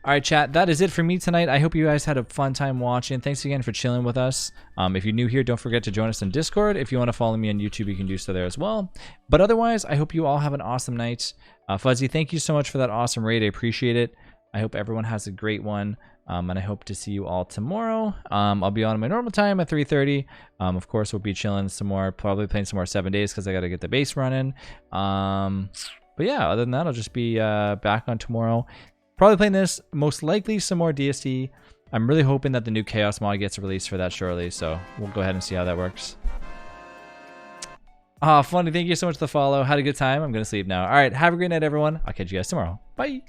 All right, chat, that is it for me tonight. I hope you guys had a fun time watching. Thanks again for chilling with us. If you're new here, don't forget to join us on Discord. If you want to follow me on YouTube, you can do so there as well. But otherwise, I hope you all have an awesome night. Fuzzy, thank you so much for that awesome raid. I appreciate it. I hope everyone has a great one. And I hope to see you all tomorrow. I'll be on my normal time at 3:30. Of course, we'll be chilling some more, probably playing some more 7 days because I got to get the base running. But yeah, other than that, I'll just be back on tomorrow. Probably playing this, most likely some more DST. I'm really hoping that the new Chaos mod gets released for that shortly, so we'll go ahead and see how that works. Funny, thank you so much for the follow. Had a good time. I'm going to sleep now. All right, have a great night, everyone. I'll catch you guys tomorrow. Bye.